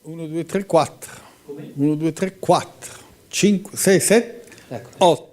1, 2, 3, 4. Come? 1, 2, 3, 4. 5, 6, 7, Ecco. 8.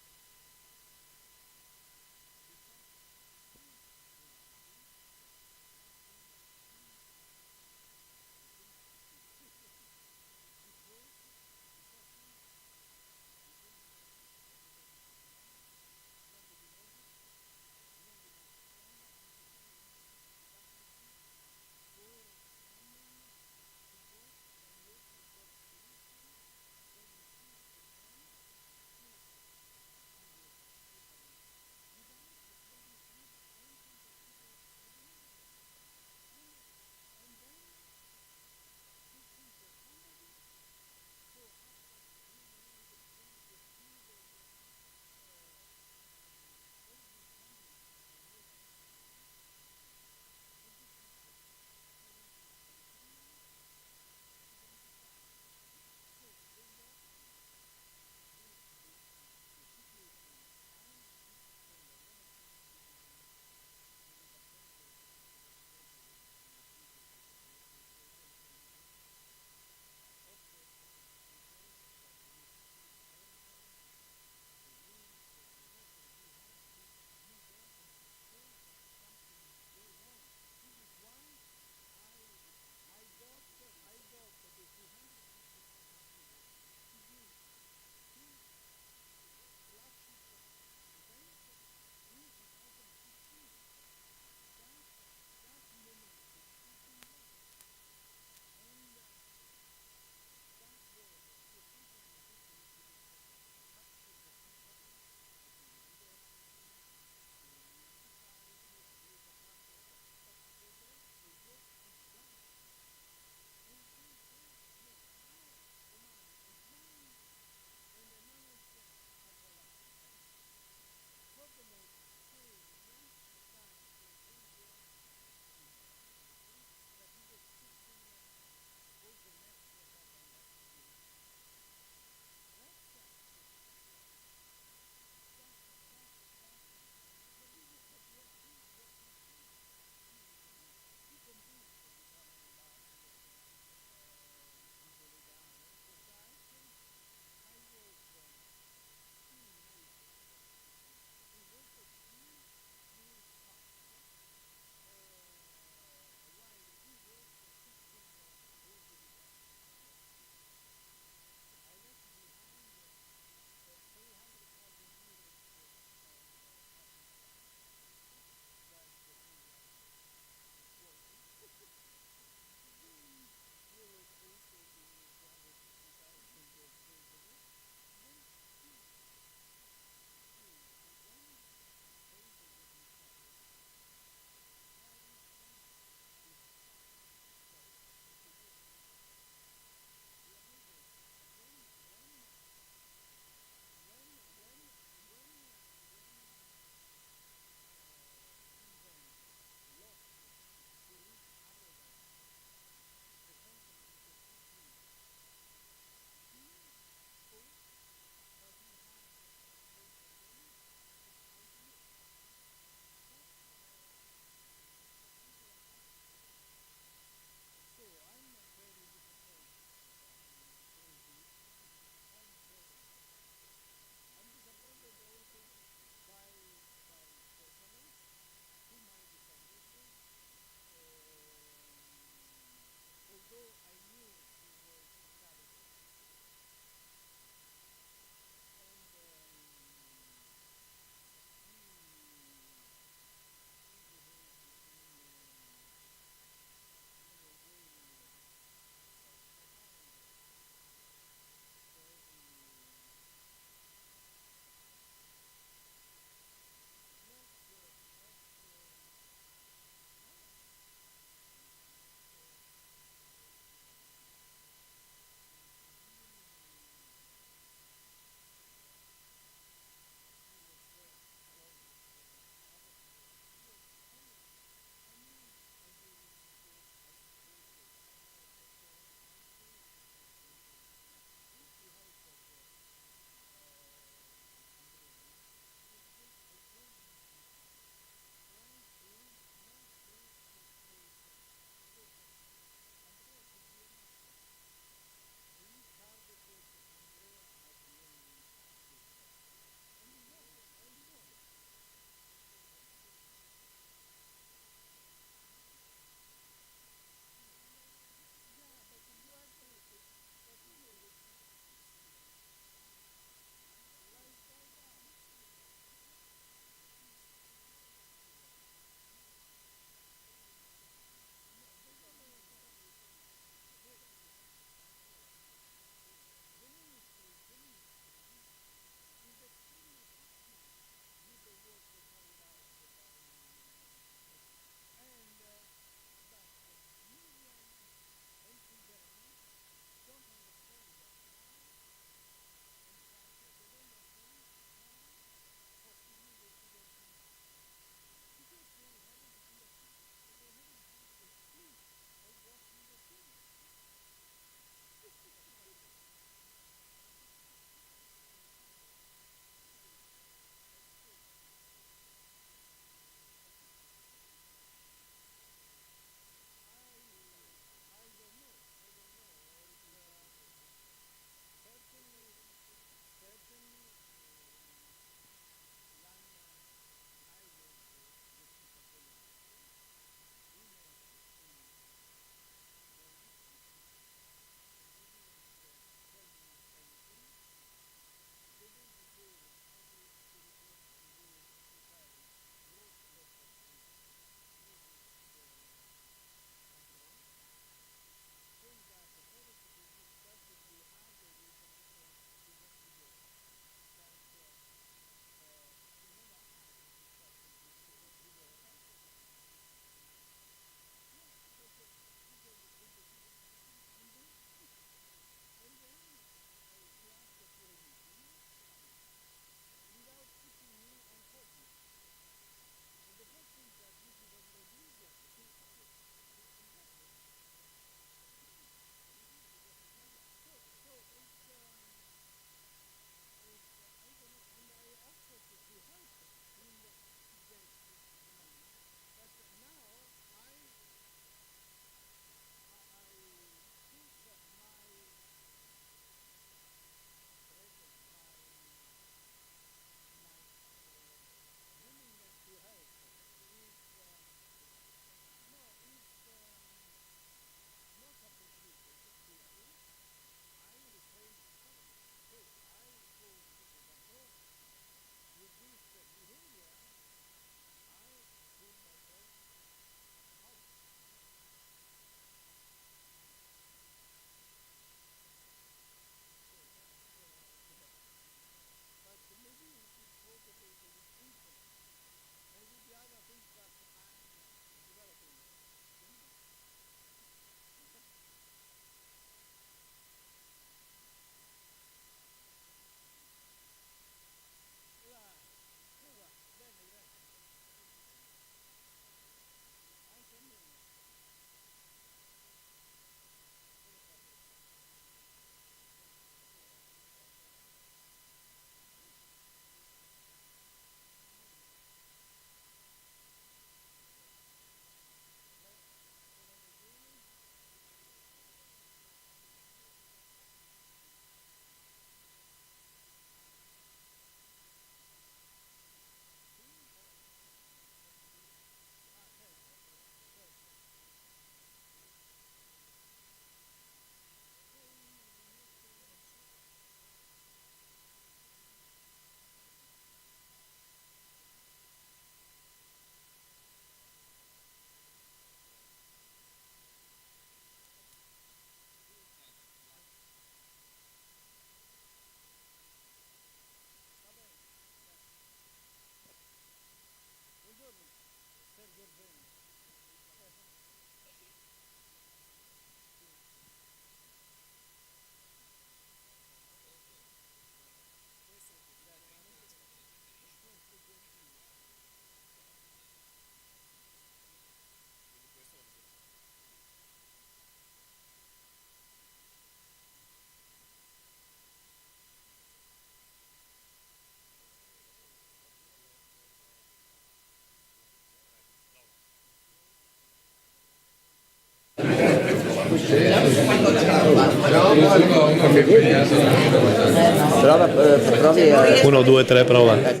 Provi. 1, 2, 3, prova.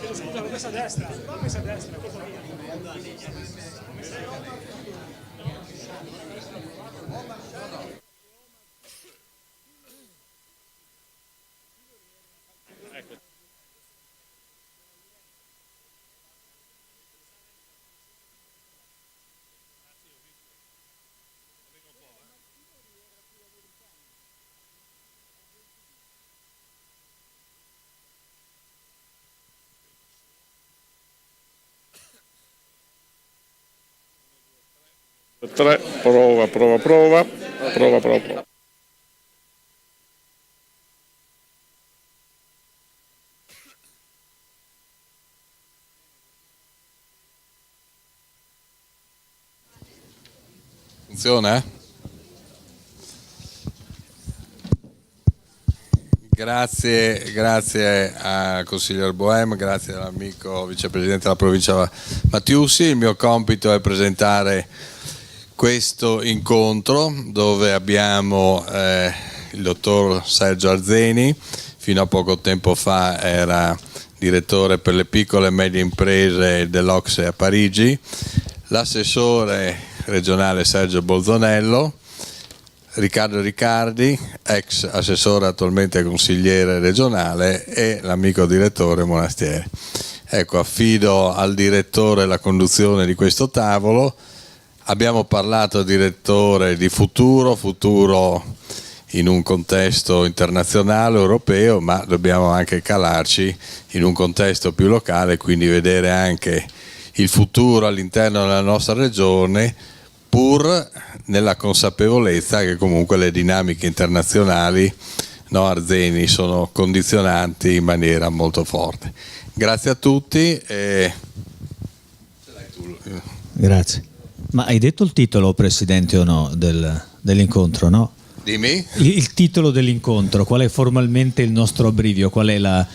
Scusa, l'ho messa a destra, cosa via. Tre, prova. Funziona? Grazie al consigliere Boem, grazie all'amico vicepresidente della provincia Mattiussi. Il mio compito è presentare questo incontro dove abbiamo il dottor Sergio Arzeni, fino a poco tempo fa era direttore per le piccole e medie imprese dell'Ocse a Parigi, l'assessore regionale Sergio Bolzonello, Riccardo Riccardi, ex assessore attualmente consigliere regionale, e l'amico direttore Monastieri. Ecco, affido al direttore la conduzione di questo tavolo. Abbiamo parlato, direttore, di futuro in un contesto internazionale, europeo, ma dobbiamo anche calarci in un contesto più locale, quindi vedere anche il futuro all'interno della nostra regione, pur nella consapevolezza che comunque le dinamiche internazionali, no, Arzeni, sono condizionanti in maniera molto forte. Grazie a tutti. Grazie. Ma hai detto il titolo, Presidente, o no, dell'incontro, no? Dimmi. Il titolo dell'incontro, qual è formalmente il nostro abbrivio, qual è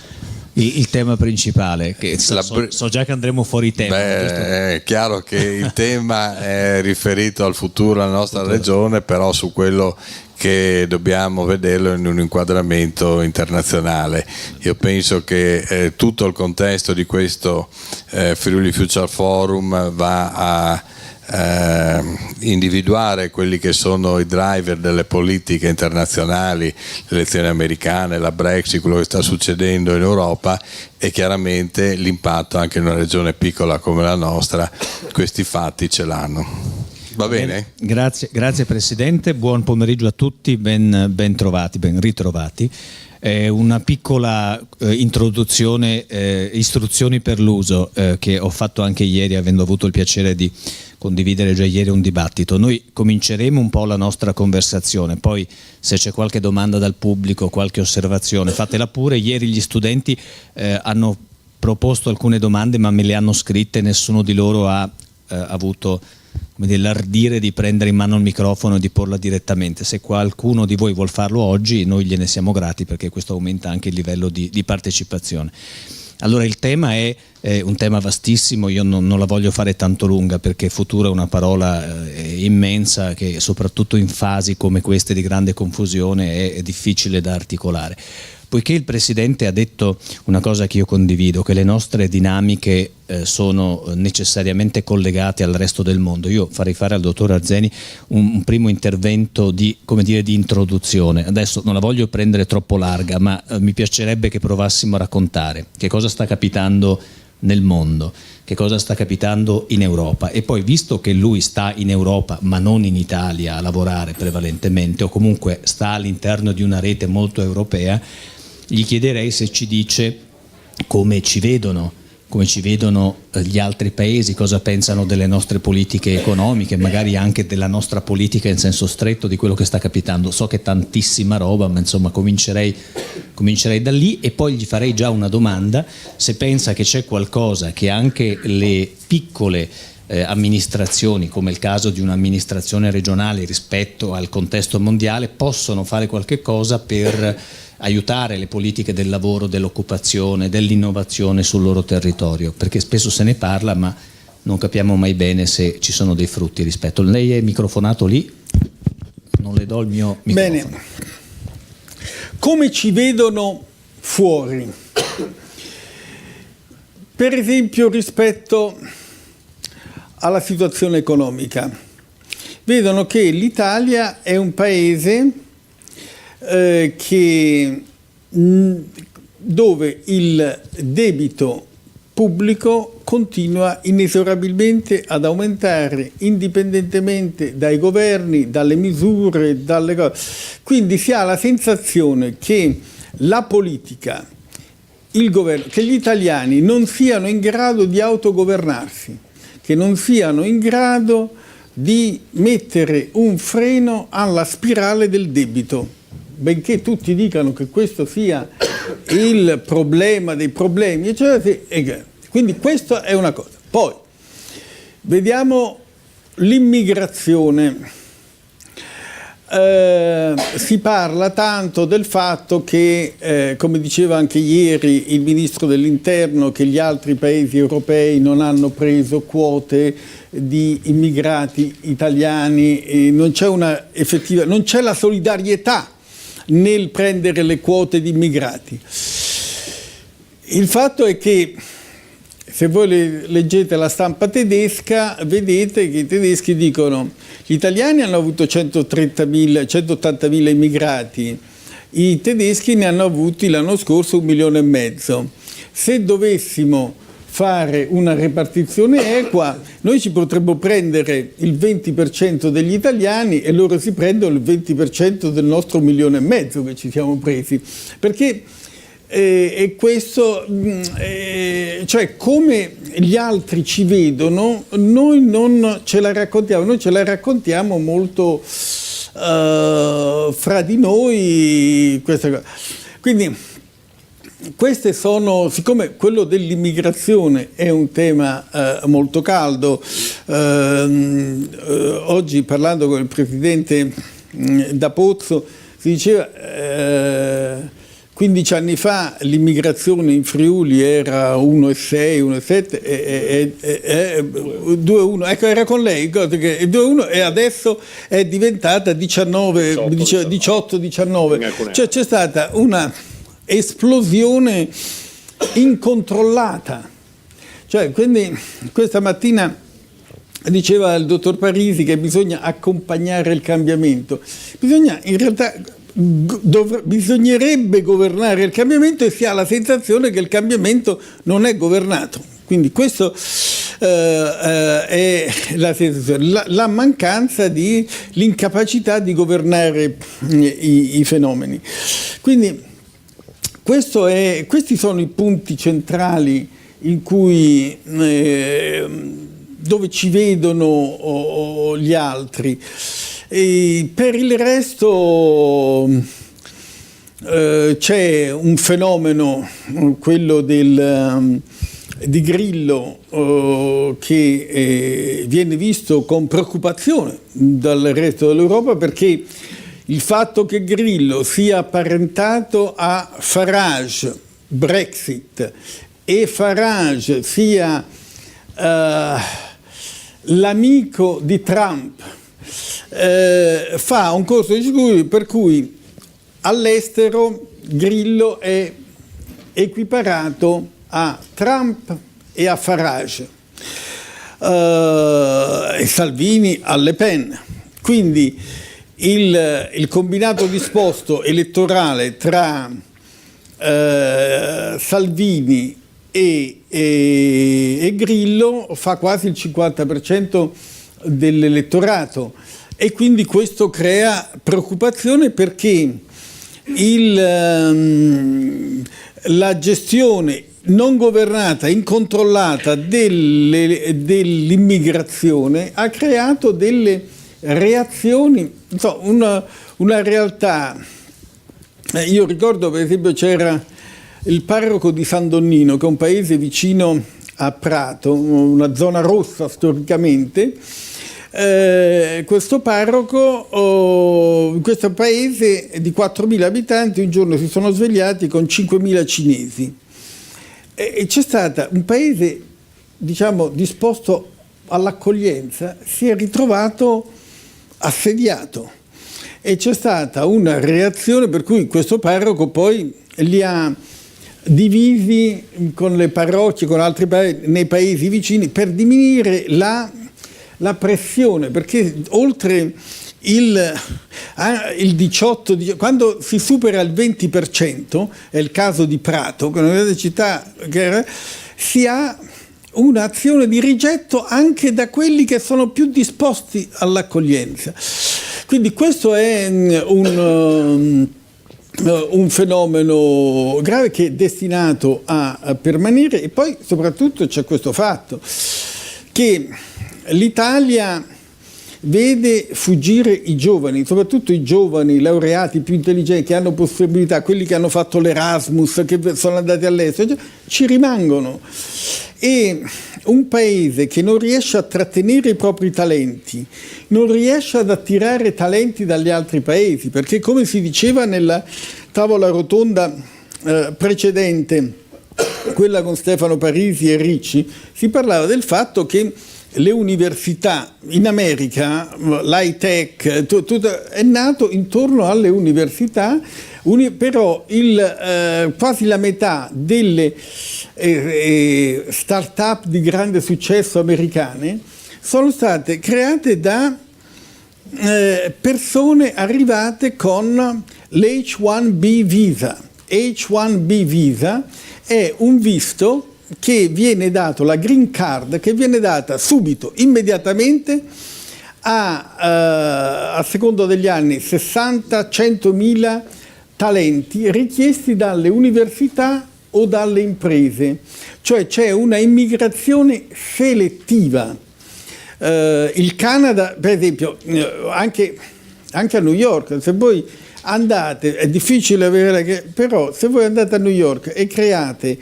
il tema principale? Che so già che andremo fuori tema. È chiaro che il tema è riferito al futuro della nostra regione, però su quello che dobbiamo vederlo in un inquadramento internazionale. Io penso che tutto il contesto di questo Friuli Future Forum va a individuare quelli che sono i driver delle politiche internazionali, le elezioni americane, la Brexit, quello che sta succedendo in Europa, e chiaramente l'impatto anche in una regione piccola come la nostra, questi fatti ce l'hanno. Va bene? Grazie Presidente, buon pomeriggio a tutti, ben trovati, ben ritrovati. Una piccola introduzione, istruzioni per l'uso che ho fatto anche ieri, avendo avuto il piacere di condividere già ieri un dibattito. Noi cominceremo un po' la nostra conversazione, poi se c'è qualche domanda dal pubblico, qualche osservazione, fatela pure. Ieri gli studenti hanno proposto alcune domande, ma me le hanno scritte, nessuno di loro ha avuto, come dire, l'ardire di prendere in mano il microfono e di porla direttamente. Se qualcuno di voi vuol farlo oggi, noi gliene siamo grati, perché questo aumenta anche il livello di partecipazione. Allora, il tema è un tema vastissimo, io non la voglio fare tanto lunga, perché futuro è una parola immensa che soprattutto in fasi come queste di grande confusione è difficile da articolare. Poiché il Presidente ha detto una cosa che io condivido, che le nostre dinamiche sono necessariamente collegate al resto del mondo, io farei fare al dottor Arzeni un primo intervento di introduzione. Adesso non la voglio prendere troppo larga, ma mi piacerebbe che provassimo a raccontare che cosa sta capitando nel mondo, che cosa sta capitando in Europa, e poi, visto che lui sta in Europa ma non in Italia a lavorare prevalentemente, o comunque sta all'interno di una rete molto europea, gli chiederei se ci dice come ci vedono gli altri paesi, cosa pensano delle nostre politiche economiche, magari anche della nostra politica in senso stretto, di quello che sta capitando. So che è tantissima roba, ma insomma comincerei da lì, e poi gli farei già una domanda: se pensa che c'è qualcosa che anche le piccole amministrazioni, come il caso di un'amministrazione regionale rispetto al contesto mondiale, possono fare qualche cosa per aiutare le politiche del lavoro, dell'occupazione, dell'innovazione sul loro territorio, perché spesso se ne parla ma non capiamo mai bene se ci sono dei frutti rispetto. Lei è microfonato lì, non le do il mio microfono. Bene, come ci vedono fuori? Per esempio rispetto alla situazione economica, vedono che l'Italia è un paese dove il debito pubblico continua inesorabilmente ad aumentare, indipendentemente dai governi, dalle misure, dalle cose. Quindi si ha la sensazione che la politica, il governo, che gli italiani non siano in grado di autogovernarsi, che non siano in grado di mettere un freno alla spirale del debito. Benché tutti dicano che questo sia il problema dei problemi, eccetera, quindi questa è una cosa. Poi vediamo l'immigrazione. Si parla tanto del fatto che, come diceva anche ieri il Ministro dell'Interno, che gli altri paesi europei non hanno preso quote di immigrati italiani, non c'è la solidarietà nel prendere le quote di immigrati. Il fatto è che, se voi leggete la stampa tedesca, vedete che i tedeschi dicono: gli italiani hanno avuto 180.000 immigrati, i tedeschi ne hanno avuti l'anno scorso 1,5 milioni. Se dovessimo fare una ripartizione equa, noi ci potremmo prendere il 20% degli italiani e loro si prendono il 20% del nostro 1,5 milioni che ci siamo presi. Perché e questo, cioè, come gli altri ci vedono, noi non ce la raccontiamo, noi ce la raccontiamo molto fra di noi, questa cosa. Quindi queste sono, siccome quello dell'immigrazione è un tema molto caldo, oggi parlando con il Presidente da Pozzo si diceva 15 anni fa l'immigrazione in Friuli era 1,6, 1,7, 2,1, ecco, era con lei, 2,1, e adesso è diventata 19, 18, 19. Cioè c'è stata una esplosione incontrollata. Cioè, quindi questa mattina diceva il dottor Parisi che bisogna accompagnare il cambiamento. In realtà bisognerebbe governare il cambiamento e si ha la sensazione che il cambiamento non è governato. Quindi questo è la sensazione, la mancanza di l'incapacità di governare i fenomeni. Quindi questi sono i punti centrali in cui dove ci vedono gli altri. E per il resto c'è un fenomeno, quello di Grillo, che viene visto con preoccupazione dal resto dell'Europa, perché il fatto che Grillo sia apparentato a Farage, Brexit, e Farage sia l'amico di Trump, fa un corso di circuito per cui all'estero Grillo è equiparato a Trump e a Farage, e Salvini a Le Pen. Quindi il combinato disposto elettorale tra Salvini e Grillo fa quasi il 50% dell'elettorato, e quindi questo crea preoccupazione, perché la gestione non governata, incontrollata dell'immigrazione ha creato delle reazioni, una realtà. Io ricordo, per esempio, c'era il parroco di San Donnino, che è un paese vicino a Prato, una zona rossa storicamente. Questo parroco, in questo paese di 4.000 abitanti, un giorno si sono svegliati con 5.000 cinesi, e c'è stato un paese, diciamo, disposto all'accoglienza, si è ritrovato assediato, e c'è stata una reazione per cui questo parroco poi li ha divisi con le parrocchie, con altri nei paesi vicini, per diminuire la pressione, perché oltre il 18, quando si supera il 20%, è il caso di Prato, che è una grande città, si ha un'azione di rigetto anche da quelli che sono più disposti all'accoglienza. Quindi questo è un fenomeno grave che è destinato a permanere. E poi soprattutto c'è questo fatto che l'Italia vede fuggire i giovani, soprattutto i giovani laureati più intelligenti, che hanno possibilità, quelli che hanno fatto l'Erasmus, che sono andati all'estero, ci rimangono. E un paese che non riesce a trattenere i propri talenti, non riesce ad attirare talenti dagli altri paesi, perché, come si diceva nella tavola rotonda precedente, quella con Stefano Parisi e Ricci, si parlava del fatto che le università in America, l'high tech, è nato intorno alle università, però quasi la metà delle start-up di grande successo americane sono state create da persone arrivate con l'H1B visa. H1B visa è un visto che viene dato, la green card, che viene data subito, immediatamente, a secondo degli anni 60-100.000 talenti richiesti dalle università o dalle imprese. Cioè c'è una immigrazione selettiva. Il Canada, per esempio, anche a New York, se voi andate, è difficile avere, però se voi andate a New York e create,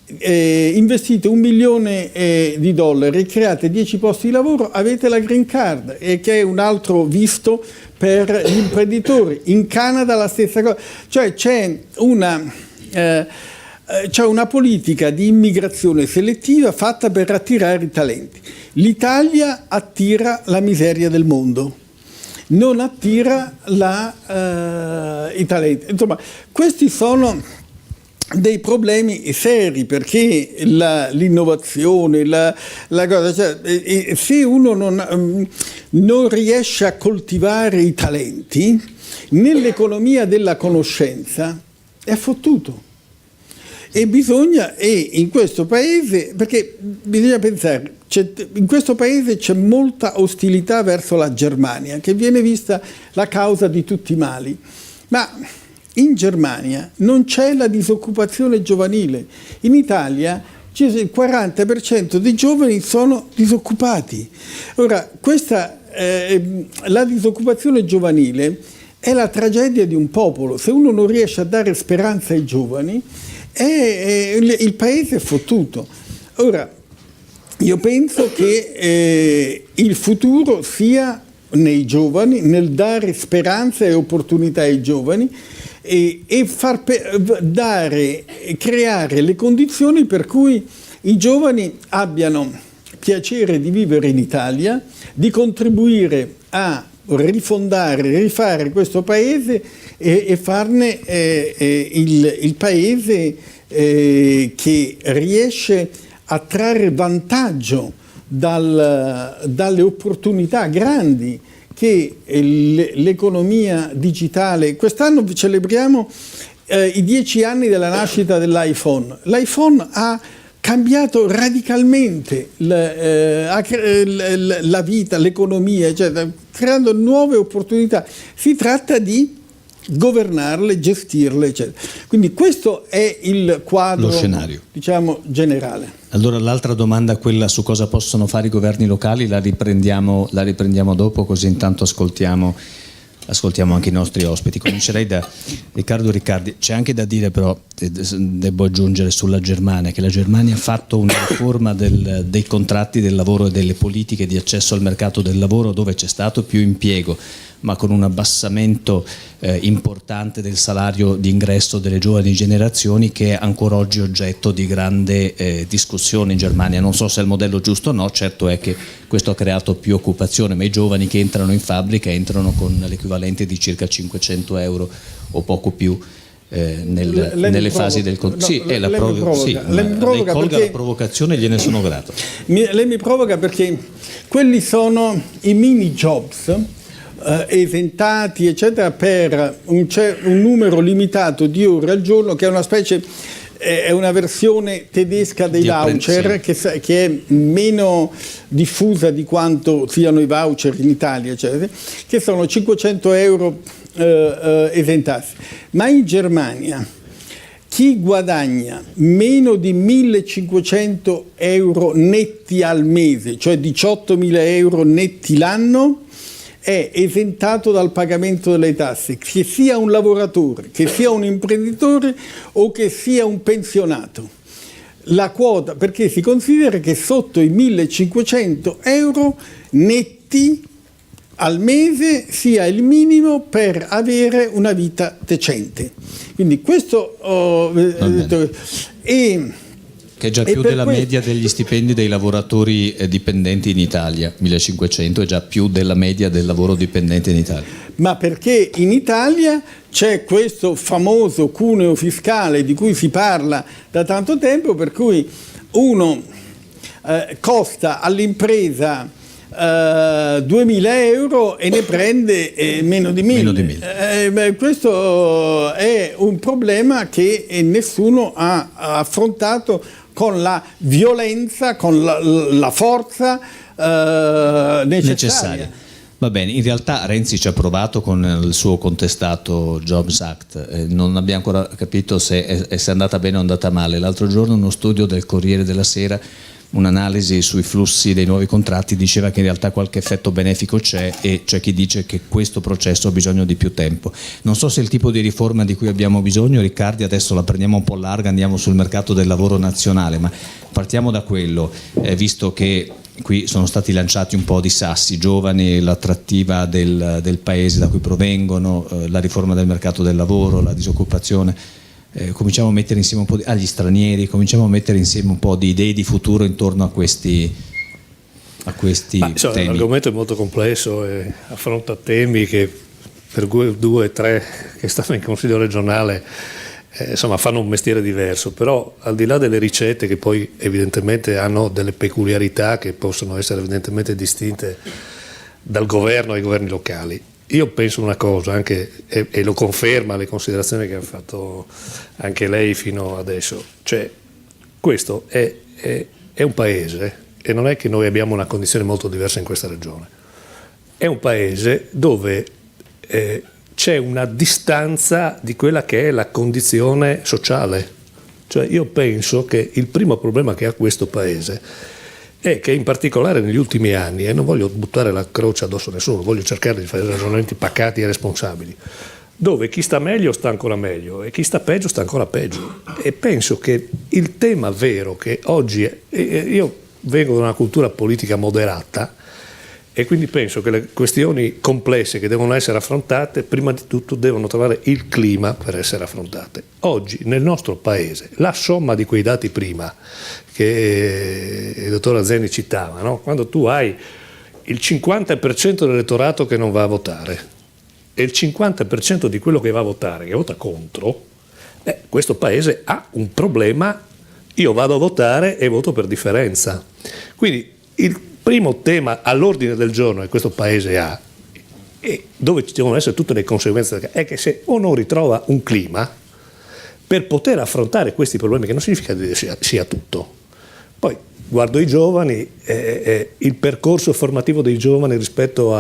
investite $1 milione e create 10 posti di lavoro, avete la green card, che è un altro visto per gli imprenditori. In Canada la stessa cosa, cioè c'è una politica di immigrazione selettiva fatta per attirare i talenti. L'Italia attira la miseria del mondo, non attira i talenti. Insomma, questi sono dei problemi seri, perché l'innovazione, la cosa, cioè, se uno non riesce a coltivare i talenti nell'economia della conoscenza, è fottuto. E in questo paese, perché bisogna pensare, in questo paese c'è molta ostilità verso la Germania, che viene vista la causa di tutti i mali, ma in Germania non c'è la disoccupazione giovanile. In Italia il 40% dei giovani sono disoccupati. Ora, la disoccupazione giovanile è la tragedia di un popolo. Se uno non riesce a dare speranza ai giovani, il paese è fottuto. Ora, io penso che il futuro sia nei giovani, nel dare speranza e opportunità ai giovani e creare le condizioni per cui i giovani abbiano piacere di vivere in Italia, di contribuire a rifare questo paese e farne il paese che riesce a trarre vantaggio dalle opportunità grandi che l'economia digitale. Quest'anno celebriamo i 10 anni della nascita dell'iPhone. L'iPhone ha cambiato radicalmente la vita, l'economia, cioè, creando nuove opportunità. Si tratta di governarle, gestirle, eccetera. Quindi questo è il quadro, lo scenario, diciamo, generale. Allora l'altra domanda, quella su cosa possono fare i governi locali, la riprendiamo dopo, così intanto ascoltiamo anche i nostri ospiti. Comincerei da Riccardo Riccardi. C'è anche da dire, però, devo aggiungere sulla Germania, che la Germania ha fatto una riforma dei contratti del lavoro e delle politiche di accesso al mercato del lavoro, dove c'è stato più impiego, ma con un abbassamento importante del salario di ingresso delle giovani generazioni, che è ancora oggi oggetto di grande discussione in Germania. Non so se è il modello giusto o no, certo è che questo ha creato più occupazione, ma i giovani che entrano in fabbrica entrano con l'equivalente di circa 500 euro o poco più nelle fasi del contratto. Sì, è la colga la provocazione, gliene sono grato. Lei mi provoca perché quelli sono i mini jobs esentati, eccetera, per un numero limitato di ore al giorno, che è una specie, è una versione tedesca dei voucher, che è meno diffusa di quanto siano i voucher in Italia, eccetera, che sono 500 euro esentati. Ma in Germania chi guadagna meno di 1.500 euro netti al mese, cioè 18.000 euro netti l'anno, è esentato dal pagamento delle tasse, che sia un lavoratore, che sia un imprenditore o che sia un pensionato. La quota, perché si considera che sotto i 1.500 euro netti al mese sia il minimo per avere una vita decente. Quindi questo che è già più della media degli stipendi dei lavoratori dipendenti in Italia. 1.500 è già più della media del lavoro dipendente in Italia. Ma perché in Italia c'è questo famoso cuneo fiscale di cui si parla da tanto tempo, per cui uno costa all'impresa 2.000 euro e ne prende meno di 1.000. Questo è un problema che nessuno ha affrontato con la violenza, con la forza necessaria. Va bene, in realtà Renzi ci ha provato con il suo contestato Jobs Act, non abbiamo ancora capito se è andata bene o è andata male. L'altro giorno uno studio del Corriere della Sera, un'analisi sui flussi dei nuovi contratti, diceva che in realtà qualche effetto benefico c'è, e c'è chi dice che questo processo ha bisogno di più tempo. Non so se il tipo di riforma di cui abbiamo bisogno, Riccardi, adesso la prendiamo un po' larga, andiamo sul mercato del lavoro nazionale, ma partiamo da quello, visto che qui sono stati lanciati un po' di sassi, giovani, l'attrattiva del paese da cui provengono, la riforma del mercato del lavoro, la disoccupazione. Cominciamo a mettere insieme un po' agli stranieri, cominciamo a mettere insieme un po' di idee di futuro intorno a questi temi. L'argomento è molto complesso e affronta temi che per 2 o 3 che stanno in Consiglio regionale insomma fanno un mestiere diverso, però al di là delle ricette che poi evidentemente hanno delle peculiarità che possono essere evidentemente distinte dal governo ai governi locali, io penso una cosa, anche, e lo conferma le considerazioni che ha fatto anche lei fino adesso, cioè questo è un paese, e non è che noi abbiamo una condizione molto diversa in questa regione, è un paese dove c'è una distanza di quella che è la condizione sociale. Cioè io penso che il primo problema che ha questo paese è che in particolare negli ultimi anni, e non voglio buttare la croce addosso a nessuno, voglio cercare di fare ragionamenti pacati e responsabili, dove chi sta meglio sta ancora meglio e chi sta peggio sta ancora peggio. E penso che il tema vero che oggi io vengo da una cultura politica moderata, e quindi penso che le questioni complesse che devono essere affrontate, prima di tutto devono trovare il clima per essere affrontate. Oggi nel nostro paese la somma di quei dati prima che il dottor Azzeni citava, no? Quando tu hai il 50% dell'elettorato che non va a votare e il 50% di quello che va a votare che vota contro, questo paese ha un problema. Io vado a votare e voto per differenza. Quindi il primo tema all'ordine del giorno che questo paese ha, e dove ci devono essere tutte le conseguenze, è che se o non ritrova un clima per poter affrontare questi problemi, che non significa che sia tutto. Poi guardo i giovani, il percorso formativo dei giovani rispetto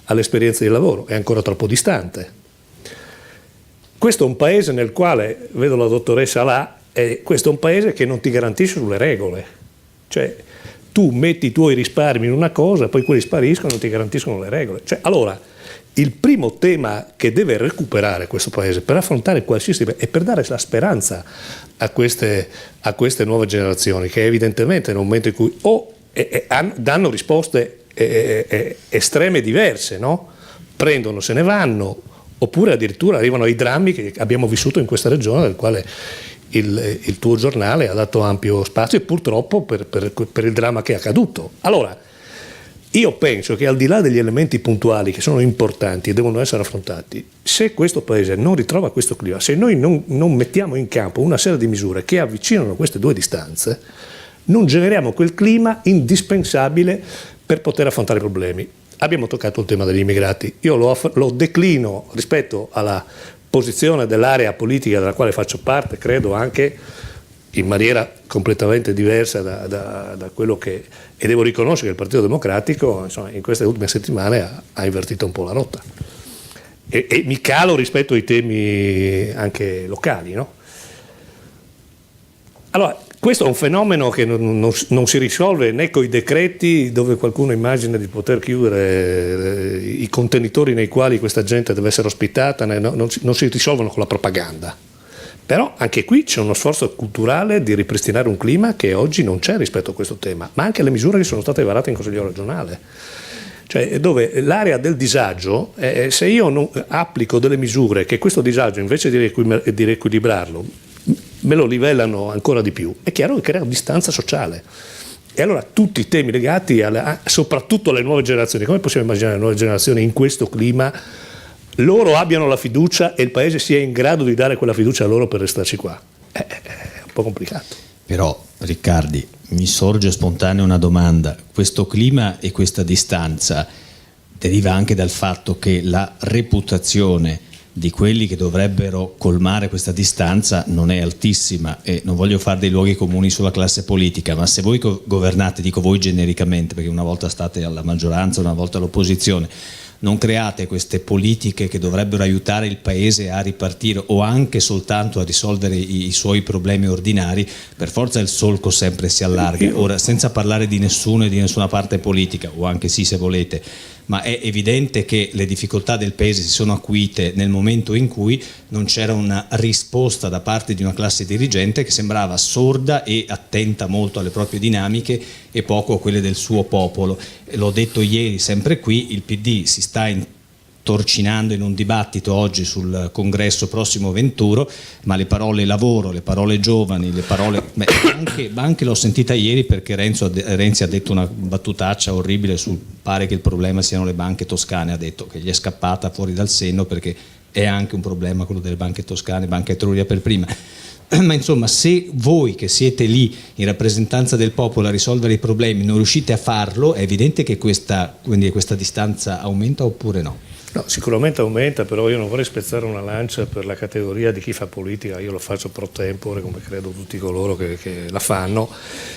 all'esperienza di lavoro è ancora troppo distante. Questo è un paese nel quale, vedo la dottoressa là, questo è un paese che non ti garantisce sulle regole. Cioè, tu metti i tuoi risparmi in una cosa, poi quelli spariscono e non ti garantiscono le regole. Cioè, allora, il primo tema che deve recuperare questo paese per affrontare qualsiasi e per dare la speranza a queste nuove generazioni, che evidentemente nel momento in cui danno risposte estreme diverse, no? Prendono, se ne vanno, oppure addirittura arrivano ai drammi che abbiamo vissuto in questa regione, del quale il tuo giornale ha dato ampio spazio, e purtroppo per il dramma che è accaduto. Allora, io penso che al di là degli elementi puntuali che sono importanti e devono essere affrontati, se questo paese non ritrova questo clima, se noi non mettiamo in campo una serie di misure che avvicinano queste due distanze, non generiamo quel clima indispensabile per poter affrontare i problemi. Abbiamo toccato il tema degli immigrati, io lo declino rispetto alla posizione dell'area politica della quale faccio parte, credo anche in maniera completamente diversa da quello che, e devo riconoscere che il Partito Democratico, insomma, in queste ultime settimane ha invertito un po' la rotta e mi calo rispetto ai temi anche locali, no? Allora, questo è un fenomeno che non si risolve né con i decreti dove qualcuno immagina di poter chiudere i contenitori nei quali questa gente deve essere ospitata, non si risolvono con la propaganda. Però anche qui c'è uno sforzo culturale di ripristinare un clima che oggi non c'è rispetto a questo tema, ma anche le misure che sono state varate in Consiglio regionale. Cioè, dove l'area del disagio, se io non applico delle misure che questo disagio, invece di riequilibrarlo, me lo livellano ancora di più, è chiaro che crea distanza sociale. E allora tutti i temi legati soprattutto alle nuove generazioni, come possiamo immaginare le nuove generazioni in questo clima, loro abbiano la fiducia e il paese sia in grado di dare quella fiducia a loro per restarci qua? È un po' complicato. Però, Riccardi, mi sorge spontanea una domanda. Questo clima e questa distanza deriva anche dal fatto che la reputazione di quelli che dovrebbero colmare questa distanza non è altissima, e non voglio fare dei luoghi comuni sulla classe politica, ma se voi governate, dico voi genericamente, perché una volta state alla maggioranza, una volta all'opposizione, non create queste politiche che dovrebbero aiutare il paese a ripartire o anche soltanto a risolvere i suoi problemi ordinari, per forza il solco sempre si allarga. Ora, senza parlare di nessuno e di nessuna parte politica, o anche sì se volete, ma è evidente che le difficoltà del paese si sono acuite nel momento in cui non c'era una risposta da parte di una classe dirigente che sembrava sorda e attenta molto alle proprie dinamiche e poco a quelle del suo popolo. L'ho detto ieri sempre qui, il PD si sta torcinando in un dibattito oggi sul congresso prossimo venturo, ma le parole lavoro, le parole giovani, le parole anche l'ho sentita ieri perché Renzi ha detto una battutaccia orribile sul pare che il problema siano le banche toscane, ha detto che gli è scappata fuori dal senno perché è anche un problema quello delle banche toscane, Banca Etruria per prima. Ma insomma, se voi che siete lì in rappresentanza del popolo a risolvere i problemi non riuscite a farlo, è evidente che questa distanza aumenta oppure no? No, sicuramente aumenta, però io non vorrei spezzare una lancia per la categoria di chi fa politica, io lo faccio pro tempore come credo tutti coloro che la fanno,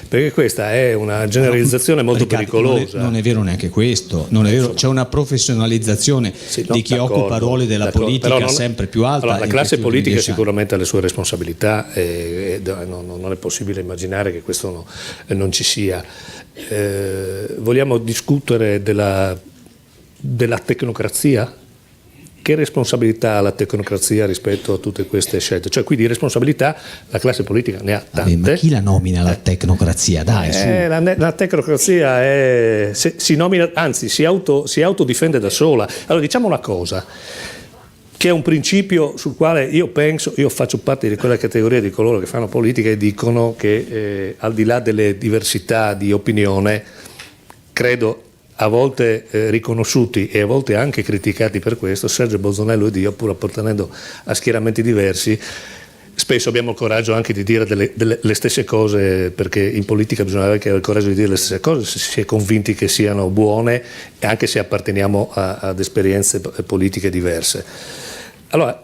perché questa è una generalizzazione molto pericolosa. Non è vero neanche questo, non è vero. C'è una professionalizzazione di chi occupa ruoli della politica sempre più alta. Allora, la classe politica sicuramente ha le sue responsabilità e non è possibile immaginare che questo non ci sia. Vogliamo discutere della tecnocrazia? Che responsabilità ha la tecnocrazia rispetto a tutte queste scelte? Cioè, qui di responsabilità la classe politica ne ha tante. Ma chi la nomina la tecnocrazia? Dai, su. La tecnocrazia si nomina, anzi si autodifende da sola. Allora diciamo una cosa, che è un principio sul quale io faccio parte di quella categoria di coloro che fanno politica e dicono che al di là delle diversità di opinione, credo a volte riconosciuti e a volte anche criticati per questo, Sergio Bolsonaro ed io, pur appartenendo a schieramenti diversi, spesso abbiamo il coraggio anche di dire le stesse cose, perché in politica bisogna avere il coraggio di dire le stesse cose se si è convinti che siano buone, anche se apparteniamo ad esperienze politiche diverse. Allora,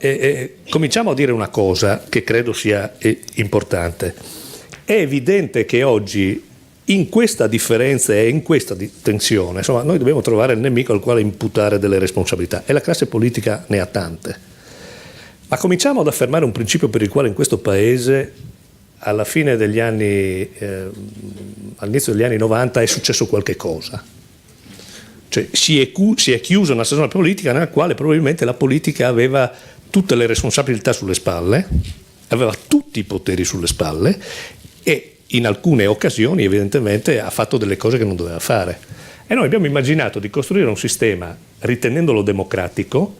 cominciamo a dire una cosa che credo sia importante. È evidente che oggi in questa differenza e in questa tensione, insomma, noi dobbiamo trovare il nemico al quale imputare delle responsabilità e la classe politica ne ha tante. Ma cominciamo ad affermare un principio per il quale in questo Paese alla fine degli anni, all'inizio degli anni 90 è successo qualche cosa. Cioè si è chiusa una stagione politica nella quale probabilmente la politica aveva tutte le responsabilità sulle spalle, aveva tutti i poteri sulle spalle e in alcune occasioni evidentemente ha fatto delle cose che non doveva fare. E noi abbiamo immaginato di costruire un sistema ritenendolo democratico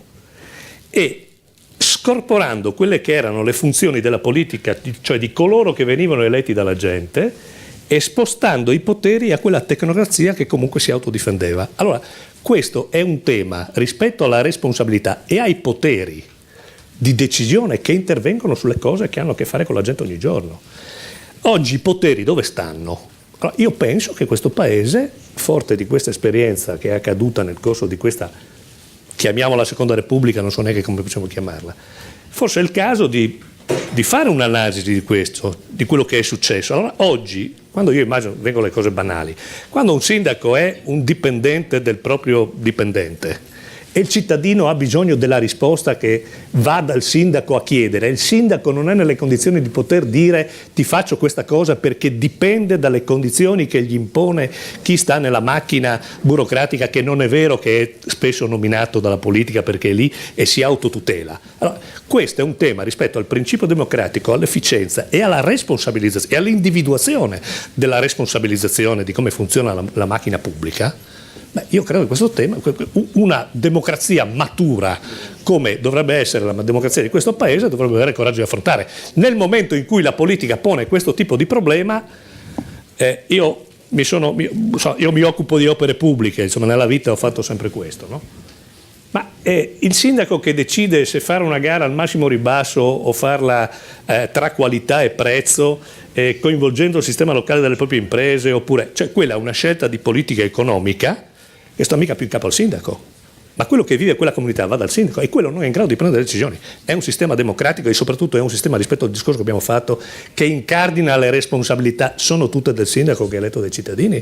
e scorporando quelle che erano le funzioni della politica, cioè di coloro che venivano eletti dalla gente, e spostando i poteri a quella tecnocrazia che comunque si autodifendeva. Allora, questo è un tema rispetto alla responsabilità e ai poteri di decisione che intervengono sulle cose che hanno a che fare con la gente ogni giorno. Oggi i poteri dove stanno? Allora, io penso che questo Paese, forte di questa esperienza che è accaduta nel corso di questa, chiamiamola Seconda Repubblica, non so neanche come possiamo chiamarla, forse è il caso di fare un'analisi di questo, di quello che è successo. Allora oggi, quando io immagino, vengono le cose banali, quando un sindaco è un dipendente del proprio dipendente e il cittadino ha bisogno della risposta che va dal sindaco a chiedere, il sindaco non è nelle condizioni di poter dire ti faccio questa cosa perché dipende dalle condizioni che gli impone chi sta nella macchina burocratica, che non è vero che è spesso nominato dalla politica perché è lì e si autotutela. Allora, questo è un tema rispetto al principio democratico, all'efficienza e alla responsabilizzazione e all'individuazione della responsabilizzazione di come funziona la macchina pubblica. Beh, io credo che questo tema, una democrazia matura come dovrebbe essere la democrazia di questo Paese, dovrebbe avere il coraggio di affrontare. Nel momento in cui la politica pone questo tipo di problema, io mi occupo di opere pubbliche, insomma nella vita ho fatto sempre questo, no? Ma il sindaco che decide se fare una gara al massimo ribasso o farla tra qualità e prezzo, coinvolgendo il sistema locale delle proprie imprese, oppure, cioè quella è una scelta di politica economica che sta mica più in capo al sindaco, ma quello che vive quella comunità va dal sindaco e quello non è in grado di prendere decisioni. È un sistema democratico e soprattutto è un sistema, rispetto al discorso che abbiamo fatto, che incardina le responsabilità, sono tutte del sindaco che è eletto dai cittadini.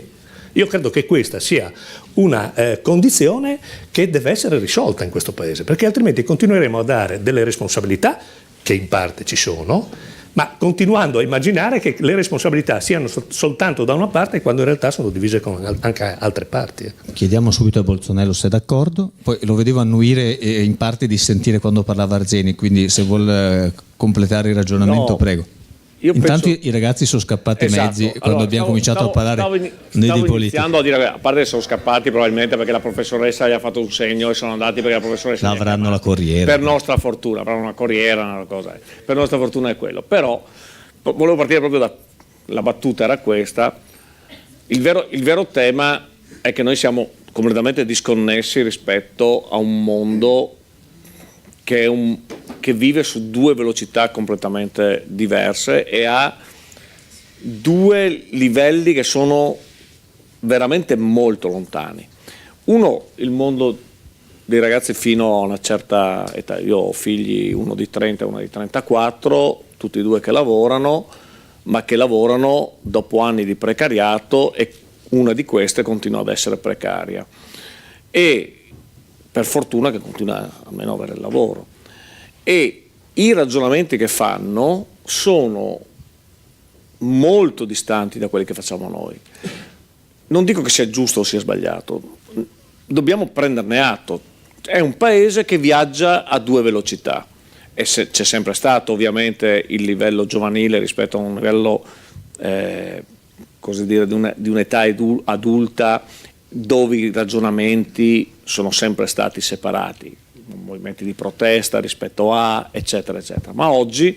Io credo che questa sia una condizione che deve essere risolta in questo Paese, perché altrimenti continueremo a dare delle responsabilità che in parte ci sono, ma continuando a immaginare che le responsabilità siano soltanto da una parte quando in realtà sono divise con anche altre parti. Chiediamo subito a Bolsonaro se è d'accordo, poi lo vedevo annuire e in parte dissentire quando parlava Arzeni, quindi se vuol completare il ragionamento, no, prego. Intanto i ragazzi sono scappati mezzi quando abbiamo cominciato a parlare di politica. Iniziando a dire, a parte che sono scappati probabilmente perché la professoressa gli ha fatto un segno e sono andati perché la professoressa Avranno la corriera. per nostra fortuna, avranno una corriera, una cosa, per nostra fortuna è quello. Però volevo partire proprio la battuta era questa. Il vero tema è che noi siamo completamente disconnessi rispetto a un mondo che vive su due velocità completamente diverse e ha due livelli che sono veramente molto lontani. Uno, il mondo dei ragazzi fino a una certa età. Io ho figli, uno di 30 e uno di 34, tutti e due che lavorano, ma che lavorano dopo anni di precariato e una di queste continua ad essere precaria. E per fortuna che continua almeno a avere il lavoro. E i ragionamenti che fanno sono molto distanti da quelli che facciamo noi. Non dico che sia giusto o sia sbagliato, dobbiamo prenderne atto. È un paese che viaggia a due velocità e c'è sempre stato ovviamente il livello giovanile rispetto a un livello così dire, di un'età adulta, dove i ragionamenti sono sempre stati separati, movimenti di protesta rispetto a eccetera eccetera, ma oggi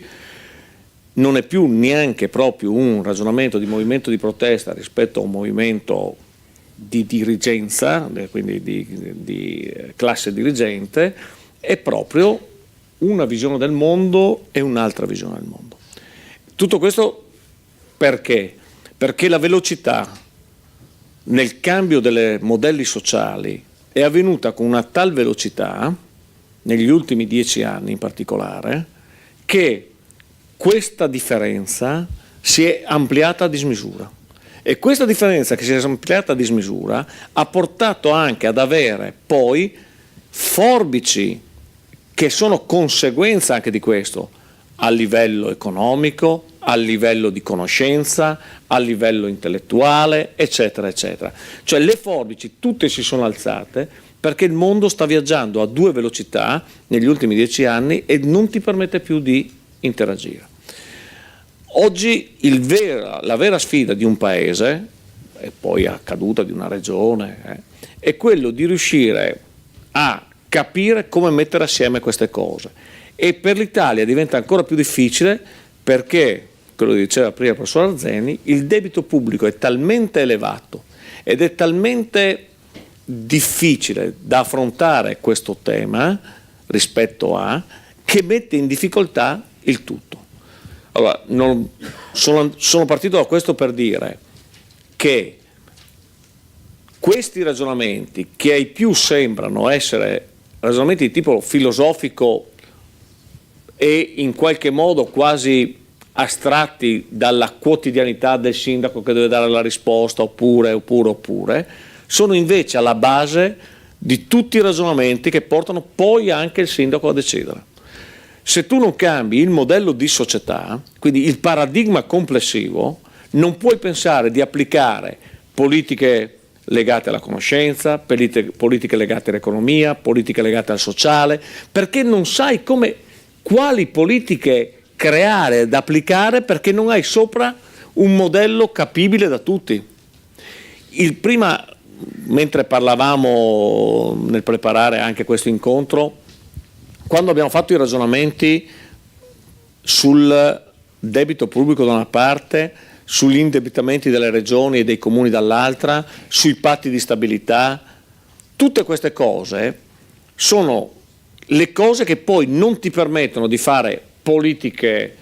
non è più neanche proprio un ragionamento di movimento di protesta rispetto a un movimento di dirigenza, quindi di classe dirigente, è proprio una visione del mondo e un'altra visione del mondo. Tutto questo perché? Perché la velocità nel cambio dei modelli sociali è avvenuta con una tal velocità, negli ultimi 10 anni in particolare, che questa differenza si è ampliata a dismisura. E questa differenza che si è ampliata a dismisura ha portato anche ad avere poi forbici che sono conseguenza anche di questo, a livello economico, a livello di conoscenza, a livello intellettuale, eccetera, eccetera. Cioè le forbici tutte si sono alzate perché il mondo sta viaggiando a due velocità negli ultimi 10 anni e non ti permette più di interagire. Oggi la vera sfida di un paese, e poi a caduta di una regione, è quello di riuscire a capire come mettere assieme queste cose. E per l'Italia diventa ancora più difficile perché, quello che diceva prima il professor Arzeni, il debito pubblico è talmente elevato ed è talmente difficile da affrontare questo tema rispetto a, che mette in difficoltà il tutto. Allora, sono partito da questo per dire che questi ragionamenti, che ai più sembrano essere ragionamenti di tipo filosofico e in qualche modo quasi astratti dalla quotidianità del sindaco che deve dare la risposta oppure, sono invece alla base di tutti i ragionamenti che portano poi anche il sindaco a decidere. Se tu non cambi il modello di società, quindi il paradigma complessivo, non puoi pensare di applicare politiche legate alla conoscenza, politiche legate all'economia, politiche legate al sociale, perché non sai quali politiche creare ed applicare perché non hai sopra un modello capibile da tutti. Prima, mentre parlavamo nel preparare anche questo incontro, quando abbiamo fatto i ragionamenti sul debito pubblico da una parte, sugli indebitamenti delle regioni e dei comuni dall'altra, sui patti di stabilità, tutte queste cose sono le cose che poi non ti permettono di fare politiche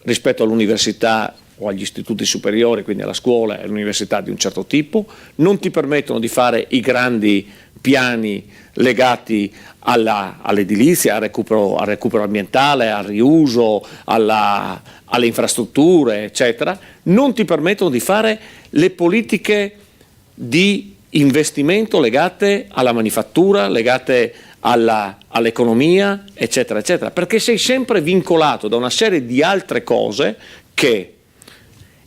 rispetto all'università o agli istituti superiori, quindi alla scuola e all'università di un certo tipo, non ti permettono di fare i grandi piani legati all'edilizia, al recupero ambientale, al riuso, alle infrastrutture, eccetera, non ti permettono di fare le politiche di investimento legate alla manifattura, legate all'economia, eccetera, eccetera, perché sei sempre vincolato da una serie di altre cose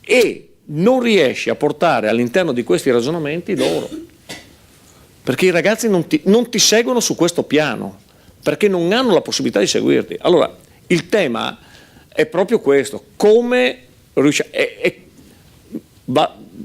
e non riesci a portare all'interno di questi ragionamenti loro, perché i ragazzi non ti seguono su questo piano, perché non hanno la possibilità di seguirti. Allora, il tema è proprio questo, come riusciamo.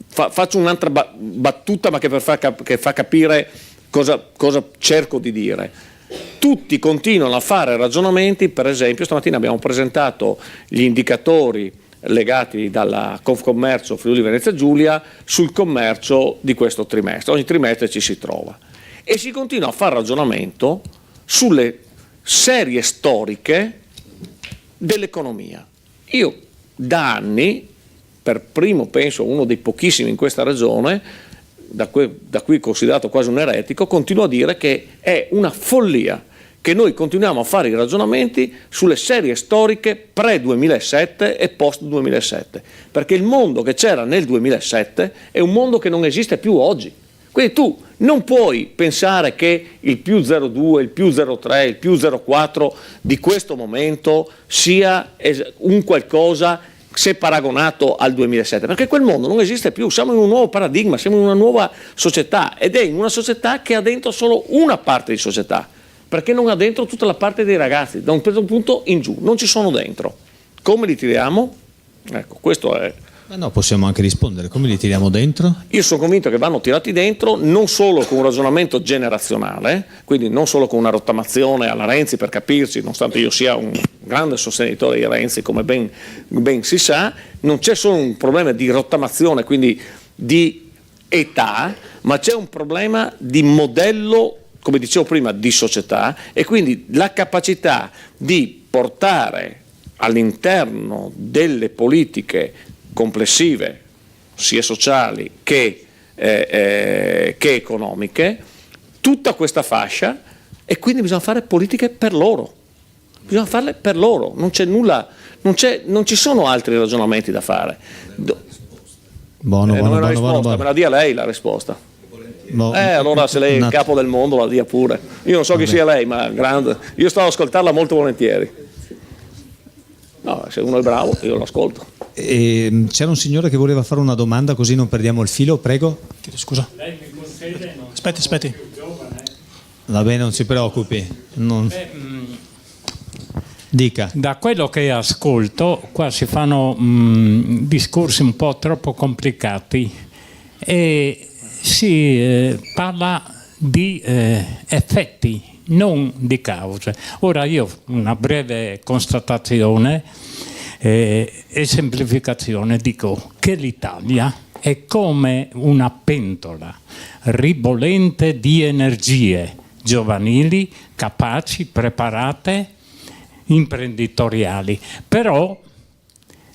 Faccio un'altra battuta, ma che fa capire cosa cerco di dire. Tutti continuano a fare ragionamenti, per esempio stamattina abbiamo presentato gli indicatori legati dalla Confcommercio Friuli Venezia Giulia sul commercio di questo trimestre. Ogni trimestre ci si trova e si continua a fare ragionamento sulle serie storiche dell'economia. Io da anni, per primo penso uno dei pochissimi in questa regione, da qui considerato quasi un eretico, continuo a dire che è una follia che noi continuiamo a fare i ragionamenti sulle serie storiche pre-2007 e post-2007, perché il mondo che c'era nel 2007 è un mondo che non esiste più oggi. Quindi tu non puoi pensare che il più 0,2, il più 0,3, il più 0,4 di questo momento sia un qualcosa se paragonato al 2007, perché quel mondo non esiste più, siamo in un nuovo paradigma, siamo in una nuova società, ed è in una società che ha dentro solo una parte di società, perché non ha dentro tutta la parte dei ragazzi, da un certo punto in giù, non ci sono dentro. Come li tiriamo? Ecco, questo è. No, possiamo anche rispondere, come li tiriamo dentro? Io sono convinto che vanno tirati dentro non solo con un ragionamento generazionale, quindi non solo con una rottamazione alla Renzi, per capirci, nonostante io sia un grande sostenitore di Renzi, come ben si sa, non c'è solo un problema di rottamazione, quindi di età, ma c'è un problema di modello, come dicevo prima, di società, e quindi la capacità di portare all'interno delle politiche complessive, sia sociali che economiche, tutta questa fascia, e quindi bisogna fare politiche per loro, bisogna farle per loro, non c'è nulla, non ci sono altri ragionamenti da fare. Buono, Me la dia lei la risposta. Allora se lei è il capo del mondo la dia pure. Io non so chi sia lei, ma grande. Io sto ad ascoltarla molto volentieri. No, se uno è bravo io lo ascolto. C'era un signore che voleva fare una domanda, così non perdiamo il filo, prego. Chiedo scusa. Aspetti. Va bene, non si preoccupi. Dica. Da quello che ascolto, qua si fanno discorsi un po' troppo complicati e si parla di effetti, non di cause. Ora io una breve constatazione e semplificazione, dico che l'Italia è come una pentola ribollente di energie giovanili, capaci, preparate, imprenditoriali, però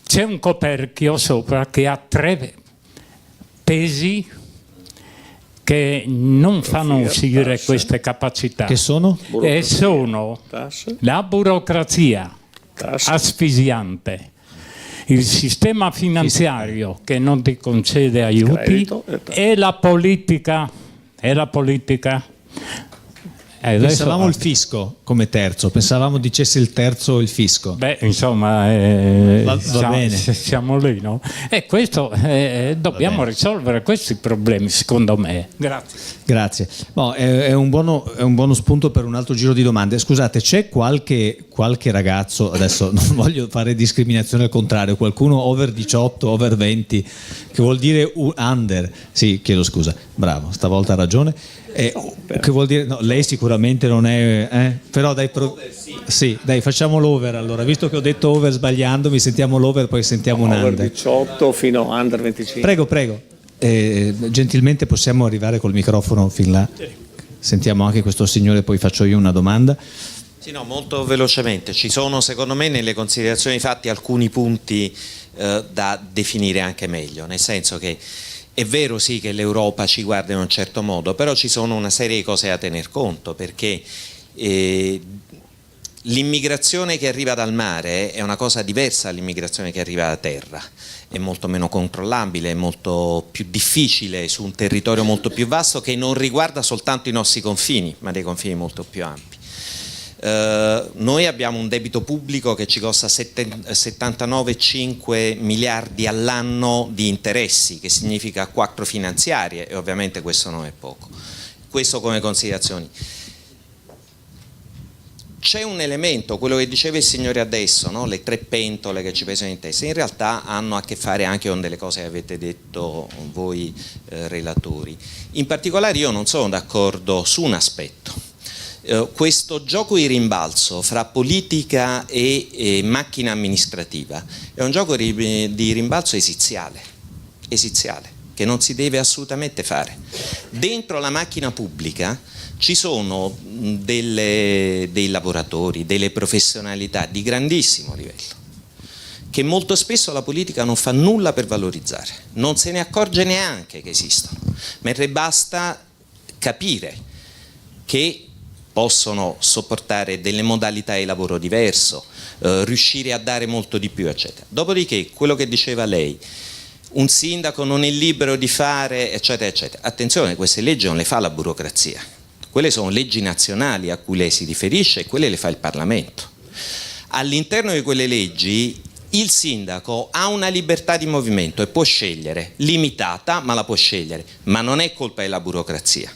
c'è un coperchio sopra che ha 3 pesi che non fanno uscire queste capacità. Che sono? E sono la burocrazia asfissiante, il sistema finanziario che non ti concede aiuti e la politica. Pensavamo il fisco come terzo, pensavamo dicesse il terzo il fisco. Beh, insomma, va bene. Siamo lì, no? E questo dobbiamo risolvere questi problemi, secondo me. Grazie. È un buono spunto per un altro giro di domande. Scusate, c'è qualche ragazzo, adesso non voglio fare discriminazione al contrario, qualcuno over 18, over 20, che vuol dire under? Sì, chiedo scusa, bravo, stavolta ha ragione. Che vuol dire? No, lei sicuramente non è, però dai, sì, dai, facciamo l'over allora, visto che ho detto over sbagliandomi, sentiamo l'over, poi sentiamo un under. Over 18 fino a under 25. Prego. Gentilmente possiamo arrivare col microfono fin là? Sentiamo anche questo signore, poi faccio io una domanda. Sì, no, molto velocemente. Ci sono secondo me nelle considerazioni fatte alcuni punti da definire anche meglio, nel senso che è vero sì che l'Europa ci guarda in un certo modo, però ci sono una serie di cose da tener conto, perché l'immigrazione che arriva dal mare è una cosa diversa dall'immigrazione che arriva da terra, è molto meno controllabile, è molto più difficile su un territorio molto più vasto che non riguarda soltanto i nostri confini, ma dei confini molto più ampi. Noi abbiamo un debito pubblico che ci costa 79,5 miliardi all'anno di interessi, che significa 4 finanziarie, e ovviamente questo non è poco. Questo come considerazioni. C'è un elemento, quello che diceva il signore adesso, no? Le 3 pentole che ci pesano in testa, in realtà hanno a che fare anche con delle cose che avete detto voi relatori. In particolare io non sono d'accordo su un aspetto. Questo gioco di rimbalzo fra politica e macchina amministrativa è un gioco di rimbalzo esiziale, che non si deve assolutamente fare. Dentro la macchina pubblica ci sono dei lavoratori, delle professionalità di grandissimo livello che molto spesso la politica non fa nulla per valorizzare, non se ne accorge neanche che esistono, mentre basta capire che possono sopportare delle modalità di lavoro diverso, riuscire a dare molto di più, eccetera. Dopodiché, quello che diceva lei, un sindaco non è libero di fare, eccetera, eccetera. Attenzione, queste leggi non le fa la burocrazia. Quelle sono leggi nazionali a cui lei si riferisce e quelle le fa il Parlamento. All'interno di quelle leggi il sindaco ha una libertà di movimento e può scegliere, limitata, ma la può scegliere, ma non è colpa della burocrazia,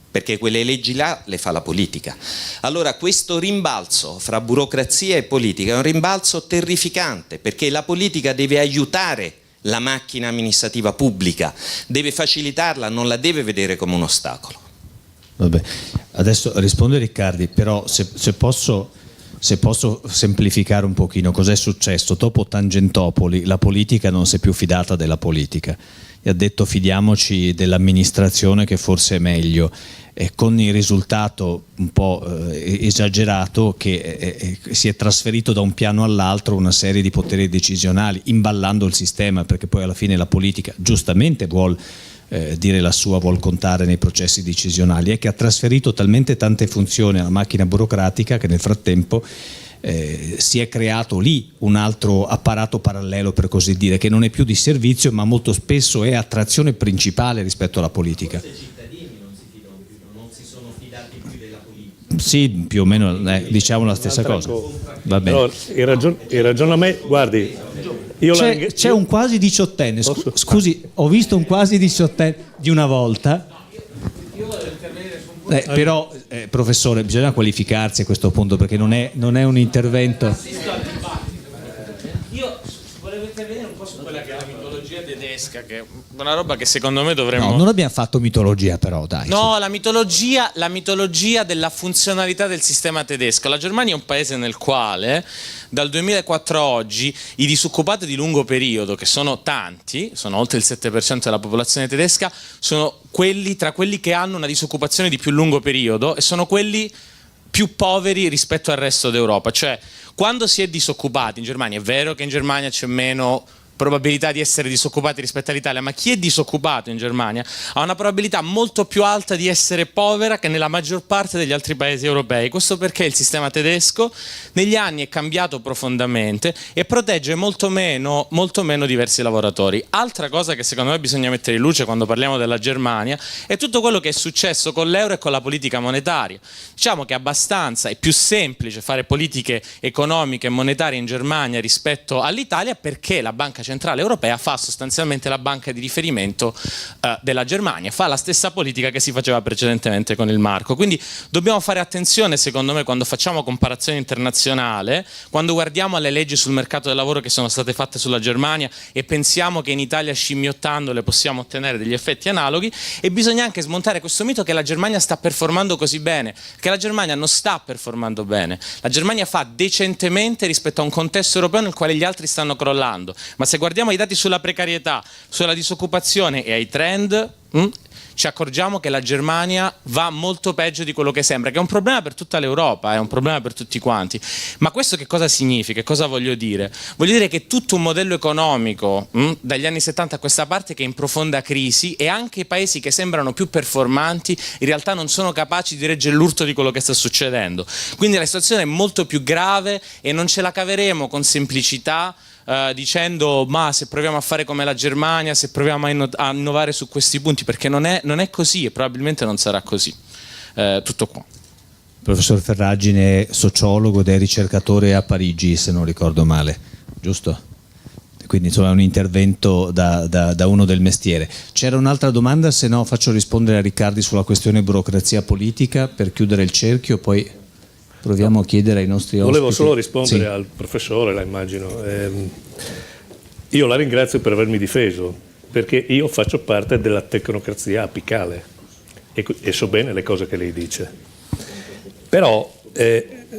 perché quelle leggi là le fa la politica. Allora questo rimbalzo fra burocrazia e politica è un rimbalzo terrificante, perché la politica deve aiutare la macchina amministrativa pubblica, deve facilitarla, non la deve vedere come un ostacolo. Vabbè, adesso risponde Riccardi, però se posso semplificare un pochino, cos'è successo? Dopo Tangentopoli la politica non si è più fidata della politica, gli ha detto fidiamoci dell'amministrazione che forse è meglio, con il risultato un po' esagerato che si è trasferito da un piano all'altro una serie di poteri decisionali, imballando il sistema, perché poi alla fine la politica giustamente vuol dire la sua, vuol contare nei processi decisionali, è che ha trasferito talmente tante funzioni alla macchina burocratica che nel frattempo si è creato lì un altro apparato parallelo, per così dire, che non è più di servizio ma molto spesso è attrazione principale rispetto alla politica. Forse i cittadini non si fidano più, non si sono fidati più della politica. Sì, più o meno diciamo la stessa cosa. Va bene. Allora, il ragionamento, guardi, c'è un quasi diciottenne, scusi, ho visto un quasi diciottenne di una volta. Però professore, bisogna qualificarsi a questo punto, perché non è un intervento. Io volevo intervenire un po' su quella che è la mitologia tedesca, che è una roba che secondo me dovremmo... No, non abbiamo fatto mitologia, però dai. No, la mitologia della funzionalità del sistema tedesco. La Germania è un paese nel quale dal 2004 a oggi i disoccupati di lungo periodo, che sono tanti, sono oltre il 7% della popolazione tedesca, sono tra quelli che hanno una disoccupazione di più lungo periodo e sono quelli più poveri rispetto al resto d'Europa. Cioè, quando si è disoccupati in Germania, è vero che in Germania c'è meno probabilità di essere disoccupati rispetto all'Italia, ma chi è disoccupato in Germania ha una probabilità molto più alta di essere povera che nella maggior parte degli altri paesi europei. Questo perché il sistema tedesco negli anni è cambiato profondamente e protegge molto meno diversi lavoratori. Altra cosa che secondo me bisogna mettere in luce quando parliamo della Germania è tutto quello che è successo con l'euro e con la politica monetaria. Diciamo che è più semplice fare politiche economiche e monetarie in Germania rispetto all'Italia, perché la Banca Centrale Europea fa sostanzialmente la banca di riferimento della Germania, fa la stessa politica che si faceva precedentemente con il marco. Quindi dobbiamo fare attenzione, secondo me, quando facciamo comparazione internazionale, quando guardiamo alle leggi sul mercato del lavoro che sono state fatte sulla Germania e pensiamo che in Italia, scimmiottandole, possiamo ottenere degli effetti analoghi, e bisogna anche smontare questo mito che la Germania sta performando così bene, che la Germania non sta performando bene. La Germania fa decentemente rispetto a un contesto europeo nel quale gli altri stanno crollando, ma se guardiamo i dati sulla precarietà, sulla disoccupazione e ai trend, ci accorgiamo che la Germania va molto peggio di quello che sembra, che è un problema per tutta l'Europa, è un problema per tutti quanti. Ma questo che cosa significa? Cosa voglio dire? Voglio dire che tutto un modello economico dagli anni 70 a questa parte che è in profonda crisi, e anche i paesi che sembrano più performanti in realtà non sono capaci di reggere l'urto di quello che sta succedendo. Quindi la situazione è molto più grave e non ce la caveremo con semplicità dicendo ma se proviamo a fare come la Germania, se proviamo a innovare su questi punti, perché non è così e probabilmente non sarà così. Tutto qua. Professor Ferragine è sociologo ed è ricercatore a Parigi, se non ricordo male, giusto? Quindi insomma è un intervento da uno del mestiere. C'era un'altra domanda, se no faccio rispondere a Riccardi sulla questione burocrazia politica per chiudere il cerchio, poi proviamo a chiedere ai nostri ospiti. Volevo solo rispondere Sì. al professore, la immagino. Io la ringrazio per avermi difeso, perché io faccio parte della tecnocrazia apicale e so bene le cose che lei dice. Però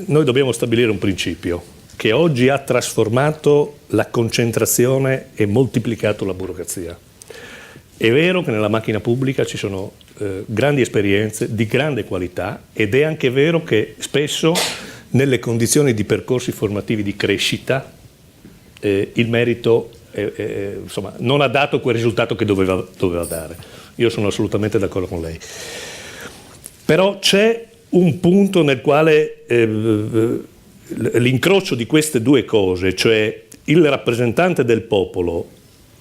noi dobbiamo stabilire un principio che oggi ha trasformato la concentrazione e moltiplicato la burocrazia. È vero che nella macchina pubblica ci sono grandi esperienze di grande qualità, ed è anche vero che spesso nelle condizioni di percorsi formativi di crescita il merito insomma, non ha dato quel risultato che doveva dare. Io sono assolutamente d'accordo con lei. Però c'è un punto nel quale l'incrocio di queste due cose, cioè il rappresentante del popolo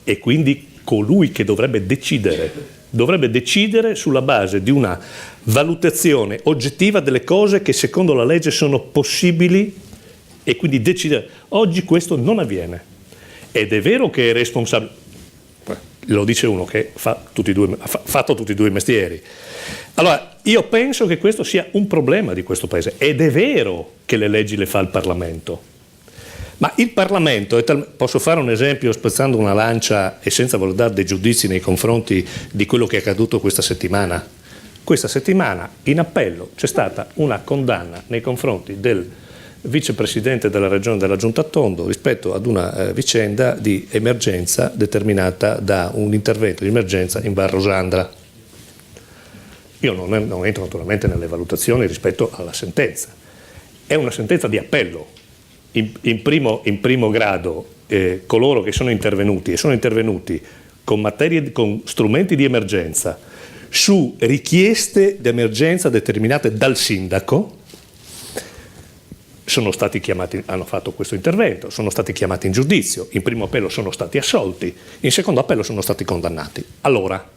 e quindi colui che dovrebbe decidere sulla base di una valutazione oggettiva delle cose che secondo la legge sono possibili e quindi decidere. Oggi questo non avviene ed è vero che è responsabile, lo dice uno che ha fatto tutti e due i mestieri. Allora io penso che questo sia un problema di questo paese ed è vero che le leggi le fa il Parlamento. Ma il Parlamento, posso fare un esempio spezzando una lancia e senza voler dare dei giudizi nei confronti di quello che è accaduto questa settimana. Questa settimana in appello c'è stata una condanna nei confronti del vicepresidente della regione della Giunta Tondo rispetto ad una vicenda di emergenza determinata da un intervento di emergenza in Val Rosandra. Io non entro naturalmente nelle valutazioni rispetto alla sentenza. È una sentenza di appello. In primo grado coloro che sono intervenuti e sono intervenuti con strumenti di emergenza su richieste di emergenza determinate dal sindaco sono stati chiamati, hanno fatto questo intervento, sono stati chiamati in giudizio, in primo appello sono stati assolti, in secondo appello sono stati condannati. Allora,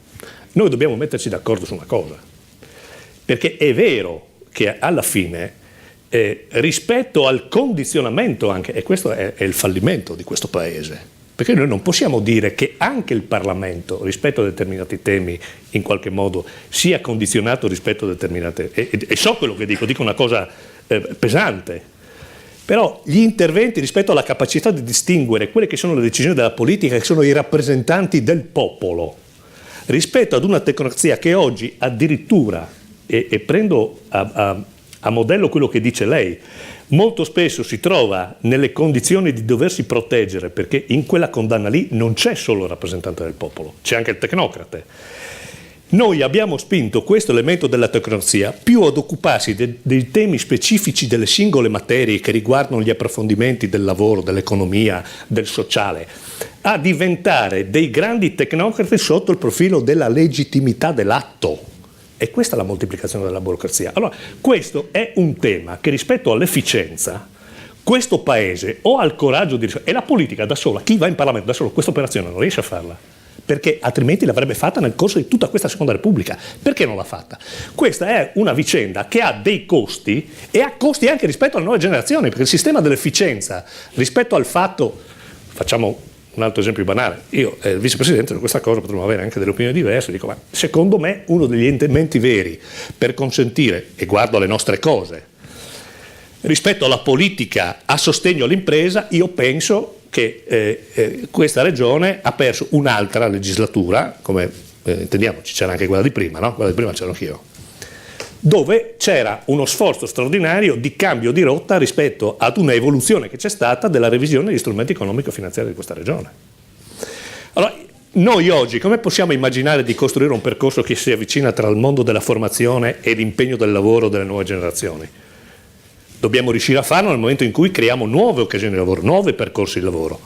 noi dobbiamo metterci d'accordo su una cosa, perché è vero che alla fine rispetto al condizionamento anche, e questo è il fallimento di questo Paese, perché noi non possiamo dire che anche il Parlamento rispetto a determinati temi in qualche modo sia condizionato rispetto a determinate, e so quello che dico una cosa pesante, però gli interventi rispetto alla capacità di distinguere quelle che sono le decisioni della politica, che sono i rappresentanti del popolo, rispetto ad una tecnocrazia che oggi addirittura, e prendo a modello quello che dice lei, molto spesso si trova nelle condizioni di doversi proteggere, perché in quella condanna lì non c'è solo il rappresentante del popolo, c'è anche il tecnocrate. Noi abbiamo spinto questo elemento della tecnocrazia più ad occuparsi dei temi specifici delle singole materie che riguardano gli approfondimenti del lavoro, dell'economia, del sociale, a diventare dei grandi tecnocrati sotto il profilo della legittimità dell'atto. E questa è la moltiplicazione della burocrazia. Allora, questo è un tema che rispetto all'efficienza, questo Paese o ha il coraggio di... E la politica da sola, chi va in Parlamento da solo, questa operazione non riesce a farla, perché altrimenti l'avrebbe fatta nel corso di tutta questa seconda Repubblica. Perché non l'ha fatta? Questa è una vicenda che ha dei costi, e ha costi anche rispetto alle nuove generazioni, perché il sistema dell'efficienza rispetto al fatto, facciamo un altro esempio banale, io e il vicepresidente su questa cosa potremmo avere anche delle opinioni diverse, dico, ma secondo me uno degli intendimenti veri per consentire, e guardo alle nostre cose, rispetto alla politica a sostegno all'impresa, io penso che questa regione ha perso un'altra legislatura, come intendiamoci, c'era anche quella di prima, no? Quella di prima c'ero anch'io, dove c'era uno sforzo straordinario di cambio di rotta rispetto ad una evoluzione che c'è stata della revisione degli strumenti economico-finanziari di questa regione. Allora, noi oggi come possiamo immaginare di costruire un percorso che si avvicina tra il mondo della formazione e l'impegno del lavoro delle nuove generazioni? Dobbiamo riuscire a farlo nel momento in cui creiamo nuove occasioni di lavoro, nuovi percorsi di lavoro.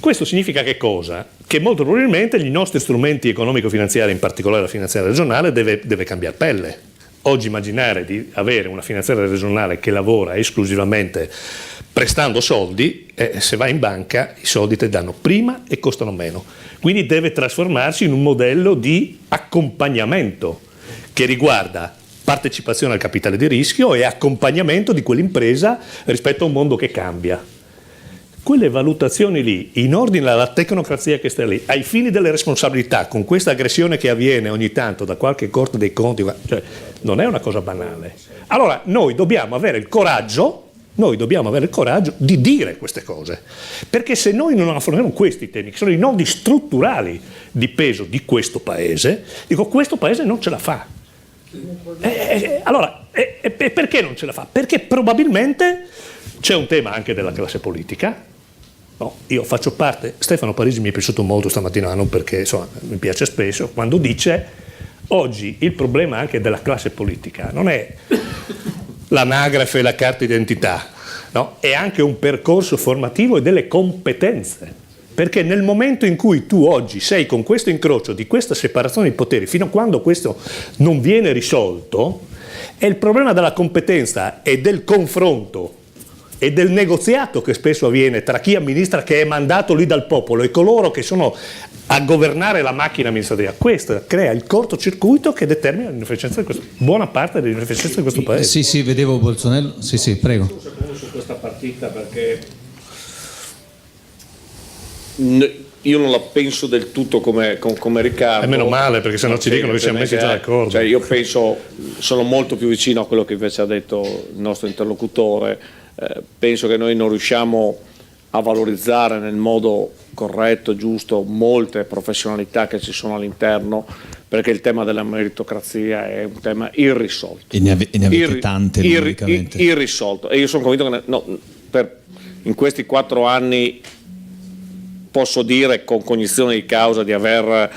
Questo significa che cosa? Che molto probabilmente i nostri strumenti economico-finanziari, in particolare la finanziaria regionale, deve cambiare pelle. Oggi immaginare di avere una finanziaria regionale che lavora esclusivamente prestando soldi, se vai in banca i soldi ti danno prima e costano meno. Quindi deve trasformarsi in un modello di accompagnamento che riguarda partecipazione al capitale di rischio e accompagnamento di quell'impresa rispetto a un mondo che cambia. Quelle valutazioni lì, in ordine alla tecnocrazia che sta lì, ai fini delle responsabilità, con questa aggressione che avviene ogni tanto da qualche Corte dei Conti, cioè, non è una cosa banale. Allora noi dobbiamo avere il coraggio di dire queste cose, perché se noi non affrontiamo questi temi, che sono i nodi strutturali di peso di questo paese, dico, questo paese non ce la fa. Allora, perché non ce la fa? Perché probabilmente c'è un tema anche della classe politica. No, io faccio parte, Stefano Parisi mi è piaciuto molto stamattina, non perché insomma, mi piace spesso, quando dice oggi il problema anche della classe politica non è l'anagrafe e la carta d'identità, no? È anche un percorso formativo e delle competenze. Perché nel momento in cui tu oggi sei con questo incrocio di questa separazione di poteri, fino a quando questo non viene risolto, è il problema della competenza e del confronto e del negoziato che spesso avviene tra chi amministra, che è mandato lì dal popolo, e coloro che sono a governare la macchina amministrativa. Questo crea il cortocircuito che determina l'inefficienza di buona parte dell'inefficienza di questo paese. Sì, vedevo Bolsonaro. Sì, prego. Un secondo su questa partita, perché io non la penso del tutto come Riccardo. È meno male, perché sennò ci dicono che siamo messi già d'accordo. Cioè, io penso, sono molto più vicino a quello che invece ha detto il nostro interlocutore. Penso che noi non riusciamo a valorizzare nel modo corretto, giusto, molte professionalità che ci sono all'interno, perché il tema della meritocrazia è un tema irrisolto. E ne avete tante, irrisolto. E io sono convinto che in questi 4 anni posso dire con cognizione di causa di aver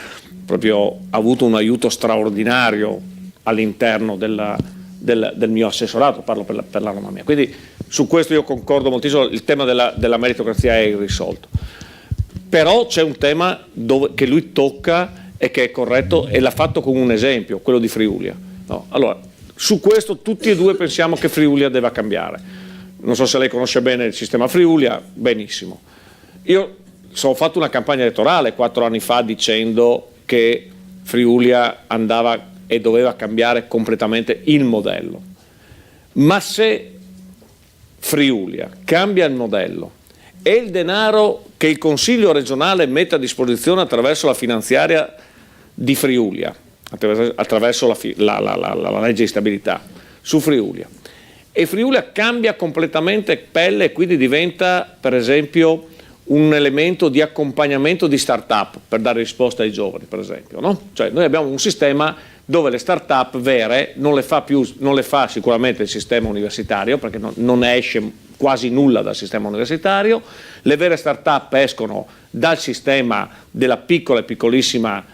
proprio avuto un aiuto straordinario all'interno del mio assessorato, parlo per la Roma mia. Quindi su questo io concordo moltissimo, il tema della meritocrazia è irrisolto. Però c'è un tema che lui tocca e che è corretto, e l'ha fatto con un esempio, quello di Friulia. No? Allora, su questo tutti e due pensiamo che Friulia debba cambiare. Non so se lei conosce bene il sistema Friulia, benissimo. Io ho fatto una campagna elettorale 4 anni fa dicendo che Friulia andava e doveva cambiare completamente il modello. Ma se Friulia cambia il modello e il denaro che il Consiglio regionale mette a disposizione attraverso la finanziaria di Friulia, attraverso la legge di stabilità su Friulia, e Friulia cambia completamente pelle e quindi diventa, per esempio, un elemento di accompagnamento di start-up per dare risposta ai giovani, per esempio, no? Cioè noi abbiamo un sistema dove le start-up vere non le fa sicuramente il sistema universitario, perché non esce quasi nulla dal sistema universitario. Le vere start-up escono dal sistema della piccola e piccolissima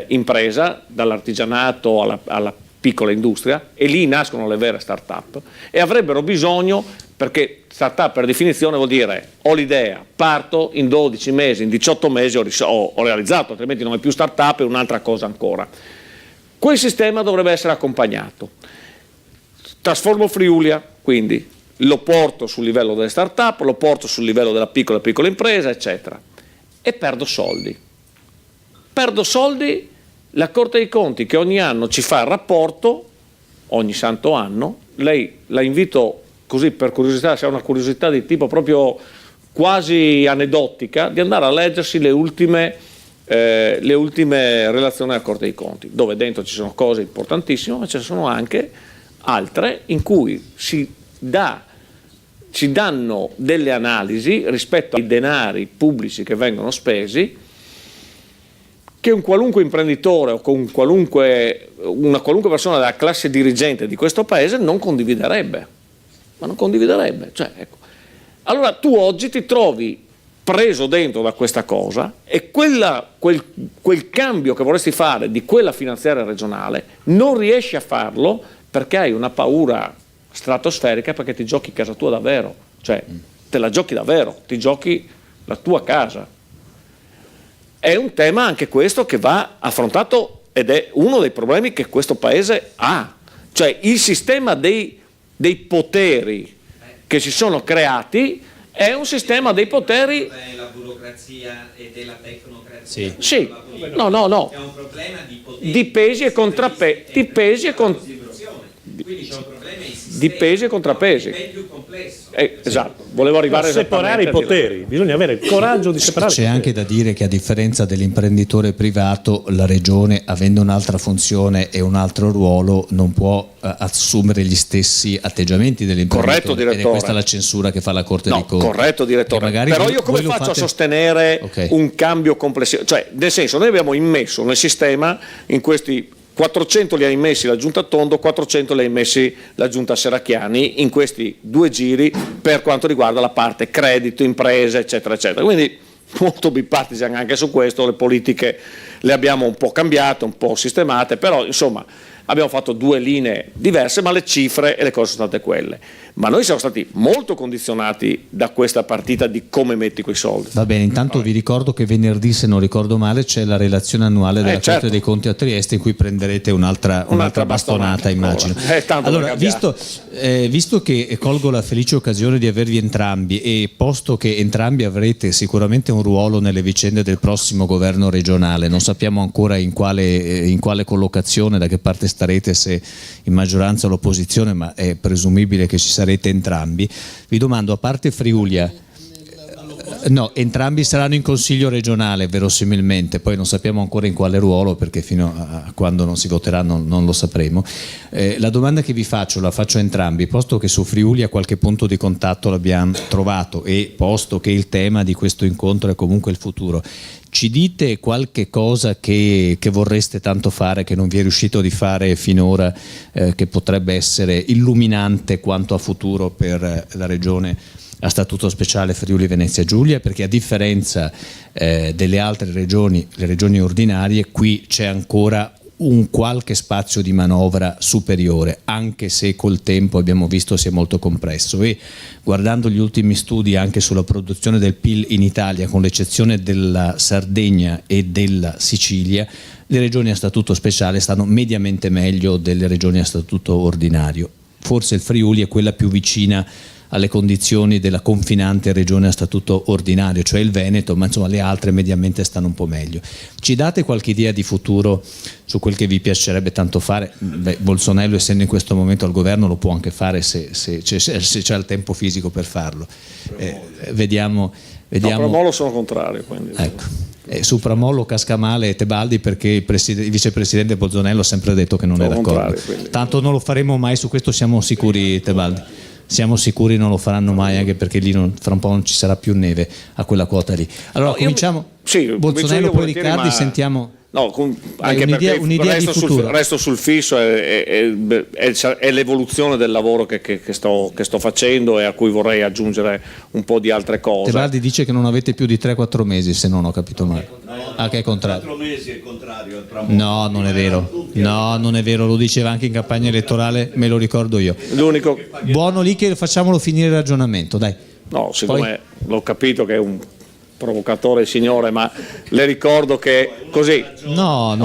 impresa, dall'artigianato alla piccola industria, e lì nascono le vere start-up, e avrebbero bisogno, perché start-up per definizione vuol dire ho l'idea, parto, in 12 mesi, in 18 mesi ho realizzato, altrimenti non è più start-up, è un'altra cosa ancora. Quel sistema dovrebbe essere accompagnato. Trasformo Friulia, quindi lo porto sul livello delle start-up, lo porto sul livello della piccola impresa, eccetera, e perdo soldi. La Corte dei Conti, che ogni anno ci fa il rapporto, ogni santo anno, lei la invito così per curiosità, se ha una curiosità di tipo proprio quasi aneddotica, di andare a leggersi le ultime relazioni della Corte dei Conti, dove dentro ci sono cose importantissime, ma ci sono anche altre in cui ci danno delle analisi rispetto ai denari pubblici che vengono spesi, che un qualunque imprenditore o una qualunque persona della classe dirigente di questo paese non condividerebbe. Ma non condividerebbe. Cioè, ecco. Allora tu oggi ti trovi preso dentro da questa cosa, e quel cambio che vorresti fare di quella finanziaria regionale non riesci a farlo perché hai una paura stratosferica, perché ti giochi casa tua davvero, cioè te la giochi davvero, ti giochi la tua casa. È un tema anche questo che va affrontato, ed è uno dei problemi che questo paese ha, cioè il sistema dei poteri che si sono creati è un sistema dei poteri. La burocrazia e della tecnocrazia. Sì. No. È un problema di poteri. Di pesi e contrappesi. di pesi e contrappesi. Esatto, volevo arrivare separare i poteri, bisogna avere il coraggio di separare. C'è anche da dire che a differenza dell'imprenditore privato, la regione, avendo un'altra funzione e un altro ruolo, non può assumere gli stessi atteggiamenti dell'imprenditore. Corretto, direttore. Ed è questa la censura che fa la Corte dei Conti. Corretto, direttore. Però io come faccio a sostenere un cambio complessivo? Cioè, nel senso, noi abbiamo immesso nel sistema, in questi 400 li ha immessi la Giunta Tondo, 400 li ha immessi la Giunta Serracchiani in questi 2 giri per quanto riguarda la parte credito, imprese, eccetera, eccetera. Quindi molto bipartisan anche su questo, le politiche le abbiamo un po' cambiate, un po' sistemate, però insomma abbiamo fatto 2 linee diverse, ma le cifre e le cose sono state quelle. Ma noi siamo stati molto condizionati da questa partita di come metti quei soldi. Va bene, intanto vi ricordo che venerdì, se non ricordo male, c'è la relazione annuale della Corte dei Conti a Trieste, in cui prenderete un'altra bastonata, immagino. Allora, visto che colgo la felice occasione di avervi entrambi, e posto che entrambi avrete sicuramente un ruolo nelle vicende del prossimo governo regionale, non sappiamo ancora in quale collocazione, da che parte starete, se in maggioranza o l'opposizione, ma è presumibile che ci sarete entrambi, vi domando, a parte Friulia, no, entrambi saranno in consiglio regionale verosimilmente, poi non sappiamo ancora in quale ruolo, perché fino a quando non si voterà non lo sapremo. La domanda che vi faccio, la faccio a entrambi, posto che su Friulia qualche punto di contatto l'abbiamo trovato e posto che il tema di questo incontro è comunque il futuro, ci dite qualche cosa che vorreste tanto fare, che non vi è riuscito di fare finora, che potrebbe essere illuminante quanto a futuro per la regione a statuto speciale Friuli Venezia Giulia? Perché a differenza delle altre regioni, le regioni ordinarie, qui c'è ancora un qualche spazio di manovra superiore, anche se col tempo abbiamo visto sia molto compresso, e guardando gli ultimi studi anche sulla produzione del PIL in Italia, con l'eccezione della Sardegna e della Sicilia, le regioni a statuto speciale stanno mediamente meglio delle regioni a statuto ordinario. Forse il Friuli è quella più vicina alle condizioni della confinante regione a statuto ordinario, cioè il Veneto, ma insomma le altre mediamente stanno un po' meglio. Ci date qualche idea di futuro su quel che vi piacerebbe tanto fare? Bolsonaro, essendo in questo momento al governo, lo può anche fare se c'è il tempo fisico per farlo. Vediamo. No, Pramollo sono contrario. Quindi. Ecco. Su Pramollo casca male Tebaldi, perché il vicepresidente Bolsonaro ha sempre detto che non è d'accordo. Tanto non lo faremo mai, su questo siamo sicuri, Tebaldi. Siamo sicuri non lo faranno mai, anche perché lì fra un po' non ci sarà più neve a quella quota lì. Allora cominciamo. Bolsonaro, poi Riccardi, sentiamo. No, anche un'idea di futuro. Resto sul fisso, è l'evoluzione del lavoro che sto facendo e a cui vorrei aggiungere un po' di altre cose. Tebaldi dice che non avete più di 3-4 mesi, se non ho capito male. Che è contrario. 4 mesi è contrario. No, non è vero. No, non è vero, lo diceva anche in campagna elettorale, me lo ricordo io. L'unico. Buono lì, che facciamolo finire il ragionamento, dai. No, siccome l'ho capito che è un provocatore il signore, ma le ricordo che così no,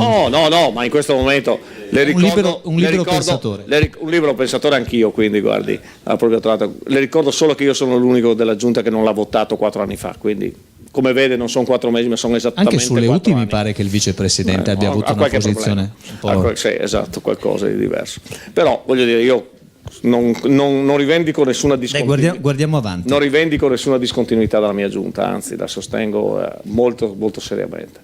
ma in questo momento le ricordo un libero pensatore, un libero pensatore anch'io, quindi guardi, le ricordo solo che io sono l'unico della giunta che non l'ha votato 4 anni fa, quindi come vede non sono 4 mesi, ma sono esattamente anche sulle 4 ultime anni. Mi pare che il vicepresidente abbia avuto una posizione un po'... Sì, esatto, qualcosa di diverso, però voglio dire, io non rivendico nessuna discontinuità. Guardiamo avanti. Non rivendico nessuna discontinuità dalla mia giunta, anzi la sostengo molto, molto seriamente.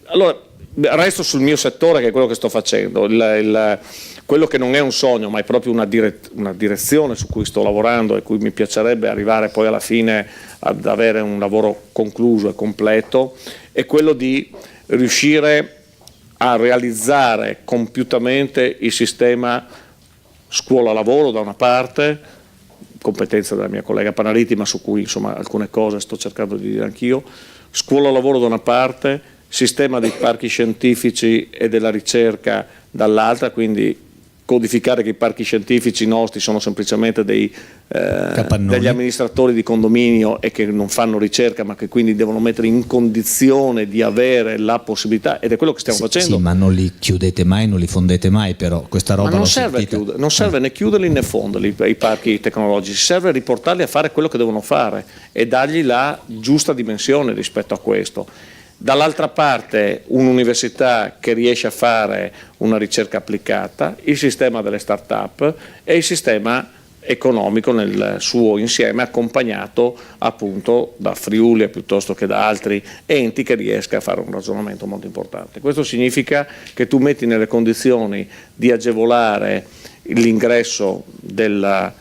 Allora, resto sul mio settore, che è quello che sto facendo, quello che non è un sogno, ma è proprio una direzione su cui sto lavorando e cui mi piacerebbe arrivare poi alla fine ad avere un lavoro concluso e completo, è quello di riuscire a realizzare compiutamente il sistema scuola-lavoro da una parte, competenza della mia collega Panariti, ma su cui insomma alcune cose sto cercando di dire anch'io, scuola-lavoro da una parte, sistema dei parchi scientifici e della ricerca dall'altra, quindi codificare che i parchi scientifici nostri sono semplicemente degli amministratori di condominio e che non fanno ricerca, ma che quindi devono mettere in condizione di avere la possibilità, ed è quello che stiamo facendo. Sì, ma non li chiudete mai, non li fondete mai, però questa roba non serve né chiuderli né fonderli i parchi tecnologici, serve riportarli a fare quello che devono fare e dargli la giusta dimensione rispetto a questo. dall'altra parte un'università che riesce a fare una ricerca applicata, il sistema delle start-up e il sistema economico nel suo insieme, accompagnato appunto da Friuli piuttosto che da altri enti che riesca a fare un ragionamento molto importante. Questo significa che tu metti nelle condizioni di agevolare l'ingresso della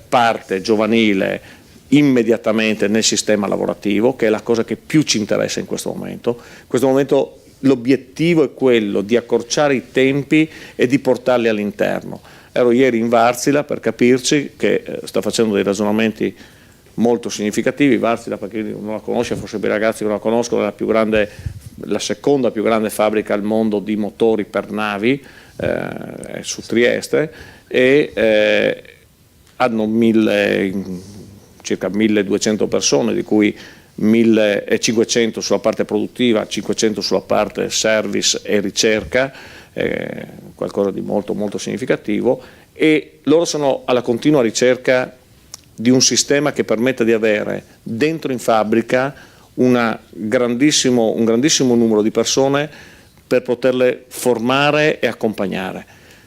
parte giovanile immediatamente nel sistema lavorativo, che è la cosa che più ci interessa in questo momento. In questo momento l'obiettivo è quello di accorciare i tempi e di portarli all'interno. Ero ieri in Varsila, per capirci, che sta facendo dei ragionamenti molto significativi. Varsila, per chi non la conosce, forse per i ragazzi che non la conoscono, è la seconda più grande fabbrica al mondo di motori per navi, è su Trieste, e hanno circa 1200 persone, di cui 1500 sulla parte produttiva, 500 sulla parte service e ricerca, qualcosa di molto molto significativo, e loro sono alla continua ricerca di un sistema che permetta di avere dentro in fabbrica un grandissimo numero di persone per poterle formare e accompagnare.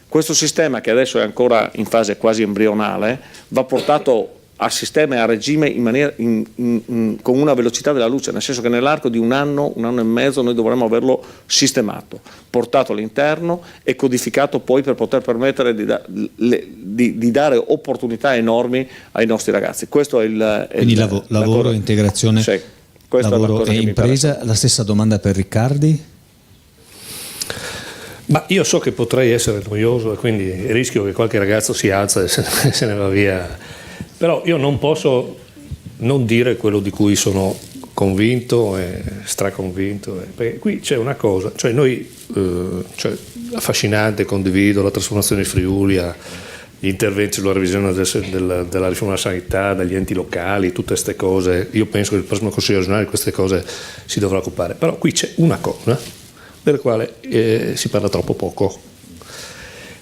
Questo sistema, che adesso è ancora in fase quasi embrionale, va portato a sistema e a regime con una velocità della luce, nel senso che nell'arco di un anno e mezzo noi dovremo averlo sistemato, portato all'interno e codificato poi per poter permettere di dare opportunità enormi ai nostri ragazzi. Questo è Quindi lavoro, integrazione, sì, lavoro e impresa. La stessa domanda per Riccardi? Ma io so che potrei essere noioso e quindi rischio che qualche ragazzo si alza e se ne va via. Però io non posso non dire quello di cui sono convinto e straconvinto, perché qui c'è una cosa, cioè noi, affascinante, condivido la trasformazione di Friuli, gli interventi sulla revisione della riforma della sanità, dagli enti locali, tutte queste cose. Io penso che il prossimo Consiglio regionale di queste cose si dovrà occupare, però qui c'è una cosa della quale si parla troppo poco,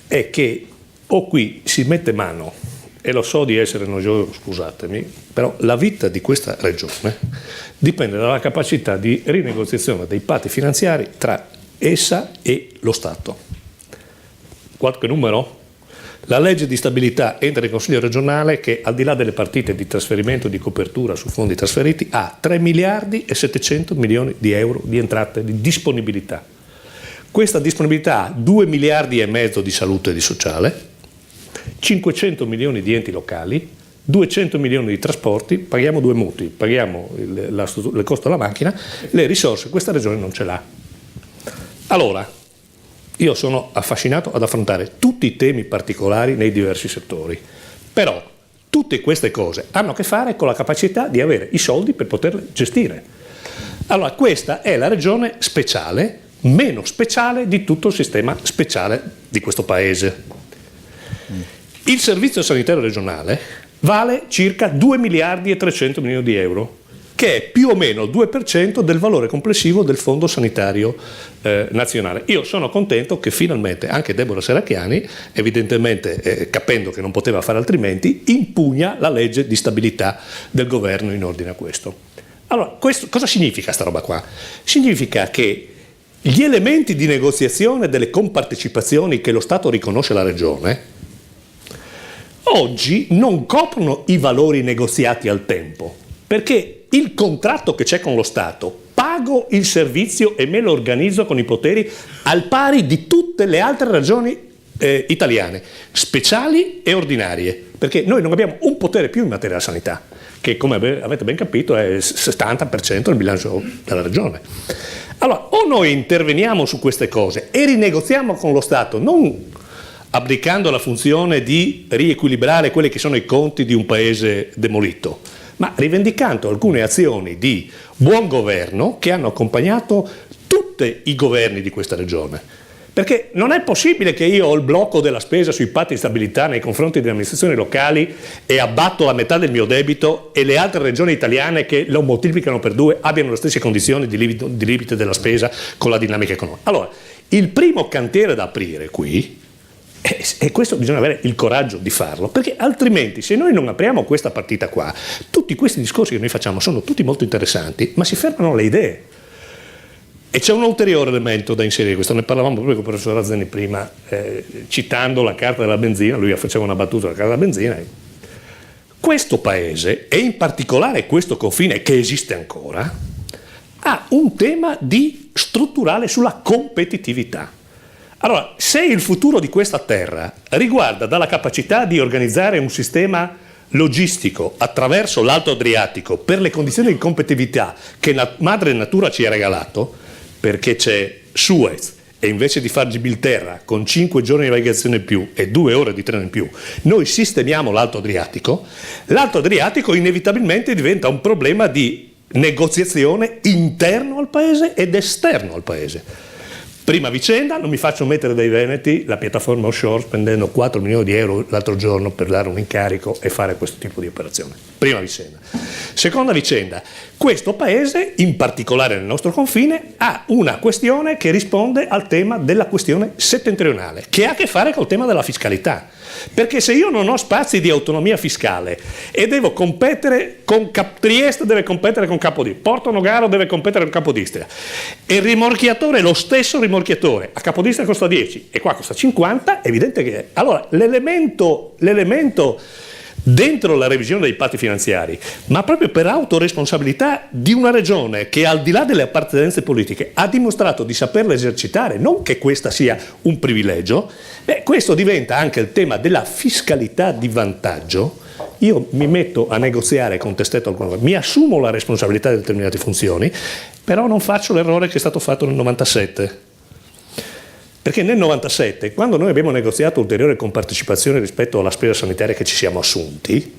è che o qui si mette mano, e lo so di essere noioso, scusatemi, però la vita di questa regione dipende dalla capacità di rinegoziazione dei patti finanziari tra essa e lo Stato. Qualche numero? La legge di stabilità entra in Consiglio regionale che, al di là delle partite di trasferimento e di copertura su fondi trasferiti, ha 3 miliardi e 700 milioni di euro di entrate, di disponibilità. Questa disponibilità ha 2 miliardi e mezzo di salute e di sociale, 500 milioni di enti locali, 200 milioni di trasporti, paghiamo 2 mutui, paghiamo il costo della macchina, le risorse questa regione non ce l'ha. Allora, io sono affascinato ad affrontare tutti i temi particolari nei diversi settori, però tutte queste cose hanno a che fare con la capacità di avere i soldi per poterle gestire. Allora, questa è la regione speciale, meno speciale di tutto il sistema speciale di questo paese. Il servizio sanitario regionale vale circa 2 miliardi e 300 milioni di euro, che è più o meno il 2% del valore complessivo del Fondo Sanitario Nazionale. Io sono contento che finalmente anche Deborah Serracchiani, evidentemente capendo che non poteva fare altrimenti, impugna la legge di stabilità del governo in ordine a questo. Allora, cosa significa sta roba qua? Significa che gli elementi di negoziazione delle compartecipazioni che lo Stato riconosce alla regione oggi non coprono i valori negoziati al tempo, perché il contratto che c'è con lo Stato, pago il servizio e me lo organizzo con i poteri al pari di tutte le altre regioni italiane, speciali e ordinarie, perché noi non abbiamo un potere più in materia di sanità, che come avete ben capito è il 70% del bilancio della regione. Allora, o noi interveniamo su queste cose e rinegoziamo con lo Stato, non abdicando la funzione di riequilibrare quelli che sono i conti di un paese demolito, ma rivendicando alcune azioni di buon governo che hanno accompagnato tutti i governi di questa regione. Perché non è possibile che io ho il blocco della spesa sui patti di stabilità nei confronti delle amministrazioni locali e abbatto la metà del mio debito e le altre regioni italiane che lo moltiplicano per 2 abbiano le stesse condizioni di limite della spesa con la dinamica economica. Allora, il primo cantiere da aprire qui, e questo bisogna avere il coraggio di farlo, perché altrimenti se noi non apriamo questa partita qua, tutti questi discorsi che noi facciamo sono tutti molto interessanti, ma si fermano le idee. E c'è un ulteriore elemento da inserire, questo ne parlavamo proprio con il professor Azzeni prima, citando la carta della benzina, lui faceva una battuta sulla carta della benzina. Questo paese, e in particolare questo confine che esiste ancora, ha un tema strutturale sulla competitività. Allora, se il futuro di questa terra riguarda dalla capacità di organizzare un sistema logistico attraverso l'Alto Adriatico per le condizioni di competitività che la madre natura ci ha regalato, perché c'è Suez e invece di far Gibilterra con 5 giorni di navigazione in più e 2 ore di treno in più, noi sistemiamo l'Alto Adriatico inevitabilmente diventa un problema di negoziazione interno al paese ed esterno al paese. Prima vicenda, non mi faccio mettere dai veneti la piattaforma offshore spendendo 4 milioni di euro l'altro giorno per dare un incarico e fare questo tipo di operazione. Prima vicenda. Seconda vicenda, questo paese, in particolare nel nostro confine, ha una questione che risponde al tema della questione settentrionale, che ha a che fare col tema della fiscalità. Perché se io non ho spazi di autonomia fiscale e devo competere con Trieste, deve competere con Capodistria, Porto Nogaro deve competere con Capodistria, e il rimorchiatore è lo stesso rimorchiatore, a Capodistria costa 10 e qua costa 50, è evidente che allora l'elemento dentro la revisione dei patti finanziari, ma proprio per autoresponsabilità di una regione che al di là delle appartenenze politiche ha dimostrato di saperla esercitare, non che questa sia un privilegio, questo diventa anche il tema della fiscalità di vantaggio. Io mi metto a negoziare con Testetto, mi assumo la responsabilità di determinate funzioni, però non faccio l'errore che è stato fatto nel 97. Perché nel 97, quando noi abbiamo negoziato ulteriore compartecipazione rispetto alla spesa sanitaria che ci siamo assunti,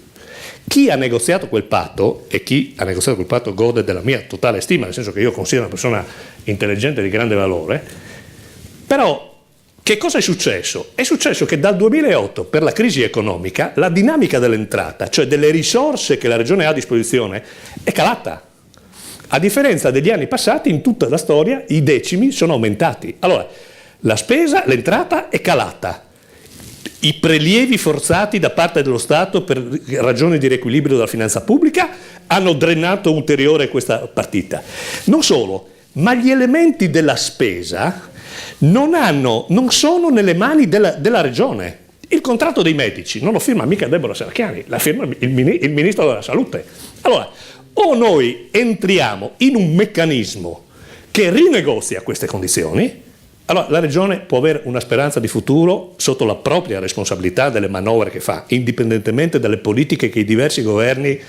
chi ha negoziato quel patto, e chi ha negoziato quel patto gode della mia totale stima, nel senso che io considero una persona intelligente di grande valore, però che cosa è successo? È successo che dal 2008, per la crisi economica, la dinamica dell'entrata, cioè delle risorse che la regione ha a disposizione, è calata. A differenza degli anni passati, in tutta la storia, i decimi sono aumentati. Allora, la spesa, l'entrata è calata, i prelievi forzati da parte dello Stato per ragioni di riequilibrio della finanza pubblica hanno drenato ulteriore questa partita. Non solo, ma gli elementi della spesa non sono nelle mani della regione. Il contratto dei medici non lo firma mica Deborah Serracchiani, la firma il Ministro della Salute. Allora, o noi entriamo in un meccanismo che rinegozia queste condizioni, allora la regione può avere una speranza di futuro sotto la propria responsabilità delle manovre che fa, indipendentemente dalle politiche che i diversi governi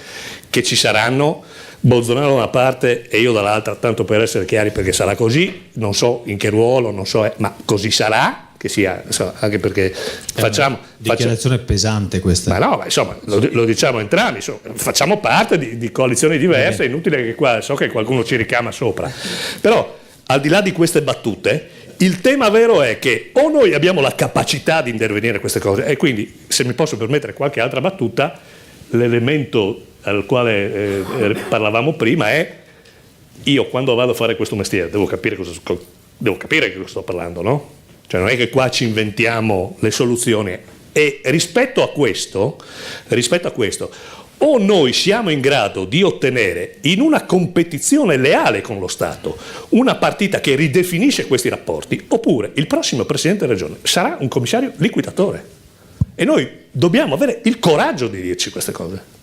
che ci saranno, Bolsonaro da una parte e io dall'altra, tanto per essere chiari, perché sarà così, non so in che ruolo, non so, ma così sarà, che sia, anche perché facciamo... Dichiarazione pesante questa. Ma no, ma insomma, lo diciamo entrambi, insomma, facciamo parte di coalizioni diverse, è inutile che qua, so che qualcuno ci ricama sopra, però al di là di queste battute, il tema vero è che o noi abbiamo la capacità di intervenire in queste cose, e quindi, se mi posso permettere qualche altra battuta, l'elemento al quale parlavamo prima è: io quando vado a fare questo mestiere devo capire che cosa sto parlando, no? Cioè non è che qua ci inventiamo le soluzioni, e rispetto a questo o noi siamo in grado di ottenere in una competizione leale con lo Stato una partita che ridefinisce questi rapporti, oppure il prossimo Presidente della Regione sarà un commissario liquidatore, e noi dobbiamo avere il coraggio di dirci queste cose.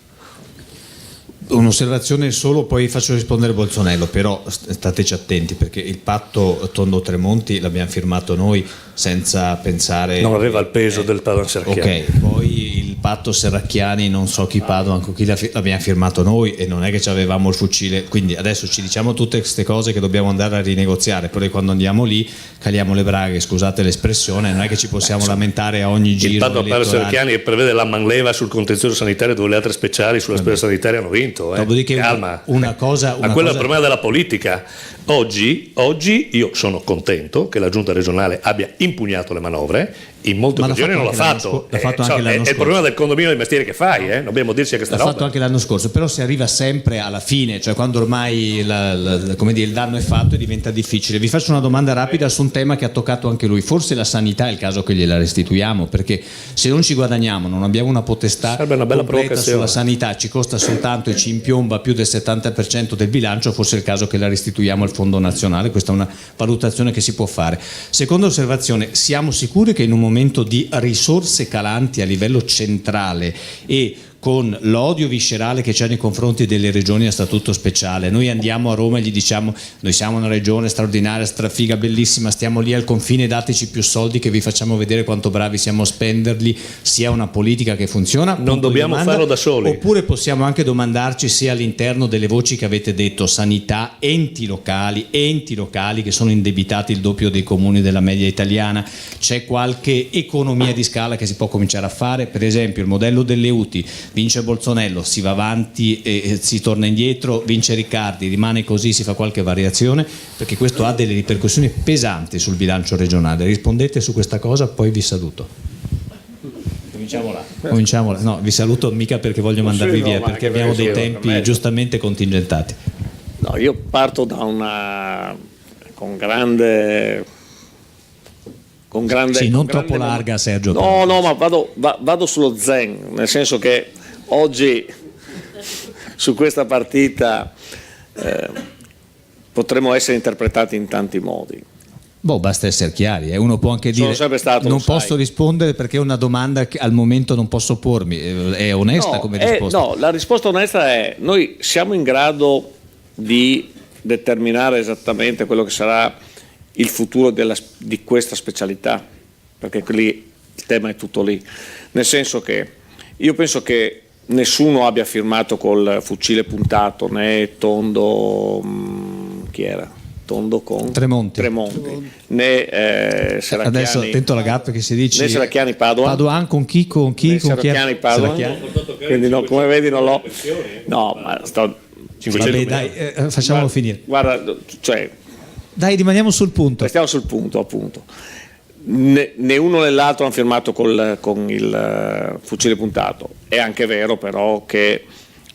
Un'osservazione solo, poi faccio rispondere Bolsonaro, però stateci attenti, perché il patto Tondo-Tremonti l'abbiamo firmato noi senza pensare... Non aveva il peso del Padoan Serracchiani. Ok, poi il patto Serracchiani, non so chi Padoan, con chi l'abbiamo firmato noi, e non è che avevamo il fucile, quindi adesso ci diciamo tutte queste cose che dobbiamo andare a rinegoziare, però quando andiamo lì caliamo le braghe, scusate l'espressione, non è che ci possiamo lamentare a ogni giro. Il patto Padoan Serracchiani prevede la manleva sul contenzioso sanitario, dove le altre speciali sulla spesa sanitaria hanno vinto. Dopodiché calma, una cosa, ma quello è il problema della politica. Oggi io sono contento che la giunta regionale abbia impugnato le manovre, in molte occasioni non l'ha fatto. L'ha fatto anche l'anno scorso. È il problema del condominio del mestiere che fai, dobbiamo dirci questa roba. L'ha fatto anche l'anno scorso, però si arriva sempre alla fine, cioè quando ormai il danno è fatto e diventa difficile. Vi faccio una domanda rapida su un tema che ha toccato anche lui. Forse la sanità è il caso che gliela restituiamo, perché se non ci guadagniamo, non abbiamo una potestà completa sulla sanità, ci costa soltanto e ci impiomba più del 70% del bilancio, forse è il caso che la restituiamo al fondo nazionale, questa è una valutazione che si può fare. Seconda osservazione, siamo sicuri che in un momento di risorse calanti a livello centrale e con l'odio viscerale che c'è nei confronti delle regioni a statuto speciale, noi andiamo a Roma e gli diciamo: noi siamo una regione straordinaria, strafiga, bellissima, stiamo lì al confine, dateci più soldi che vi facciamo vedere quanto bravi siamo a spenderli, sia una politica che funziona? Non dobbiamo farlo da soli. Oppure possiamo anche domandarci se all'interno delle voci che avete detto, sanità, enti locali che sono indebitati il doppio dei comuni della media italiana, c'è qualche economia di scala che si può cominciare a fare? Per esempio il modello delle UTI: vince Bolsonello, si va avanti e si torna indietro, vince Riccardi, rimane così, si fa qualche variazione, perché questo ha delle ripercussioni pesanti sul bilancio regionale. Rispondete su questa cosa, poi vi saluto. Cominciamo là. No, vi saluto mica perché voglio mandarvi via, perché abbiamo dei tempi giustamente contingentati. No, io parto da con grande sì, non troppo larga, Sergio. No, ma vado sullo zen, nel senso che oggi su questa partita potremmo essere interpretati in tanti modi. Basta essere chiari, uno può anche dire non posso rispondere perché è una domanda che al momento non posso pormi, è onesta come risposta? No, la risposta onesta è: noi siamo in grado di determinare esattamente quello che sarà il futuro di questa specialità, perché lì il tema è tutto lì, nel senso che io penso che nessuno abbia firmato col fucile puntato, né Tondo, chi era? Tondo con Tremonti. Né Serracchiani. Adesso attento alla gaffa che si dice. Né Serracchiani Padoan. Padoan con chi? Serracchiani Padoan. Quindi no, come vedi non l'ho. No, ma sto. Vabbè, dai, facciamolo finire. Guarda, cioè. Dai, rimaniamo sul punto. Restiamo sul punto, appunto. Né uno né l'altro hanno firmato con il fucile puntato. È anche vero però che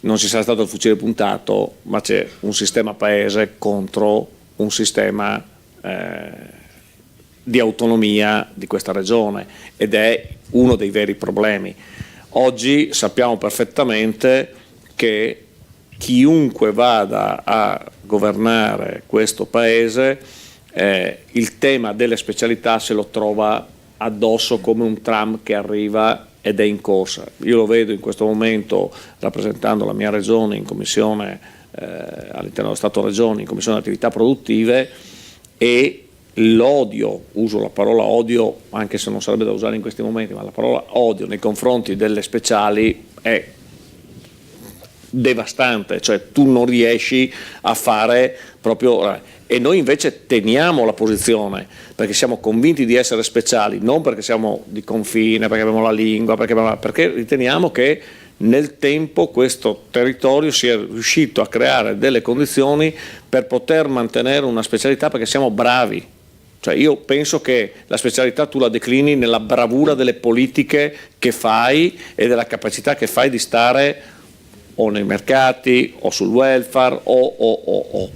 non ci sarà stato il fucile puntato, ma c'è un sistema paese contro un sistema di autonomia di questa regione, ed è uno dei veri problemi. Oggi sappiamo perfettamente che chiunque vada a governare questo paese il tema delle specialità se lo trova addosso come un tram che arriva ed è in corsa. Io lo vedo in questo momento rappresentando la mia regione in commissione all'interno dello Stato Regioni, in commissione attività produttive, e l'odio, uso la parola odio anche se non sarebbe da usare in questi momenti, ma la parola odio nei confronti delle speciali è devastante, cioè tu non riesci a fare proprio, e noi invece teniamo la posizione perché siamo convinti di essere speciali, non perché siamo di confine, perché abbiamo la lingua, perché riteniamo che nel tempo questo territorio sia riuscito a creare delle condizioni per poter mantenere una specialità, perché siamo bravi. Cioè io penso che la specialità tu la declini nella bravura delle politiche che fai e della capacità che fai di stare o nei mercati o sul welfare o.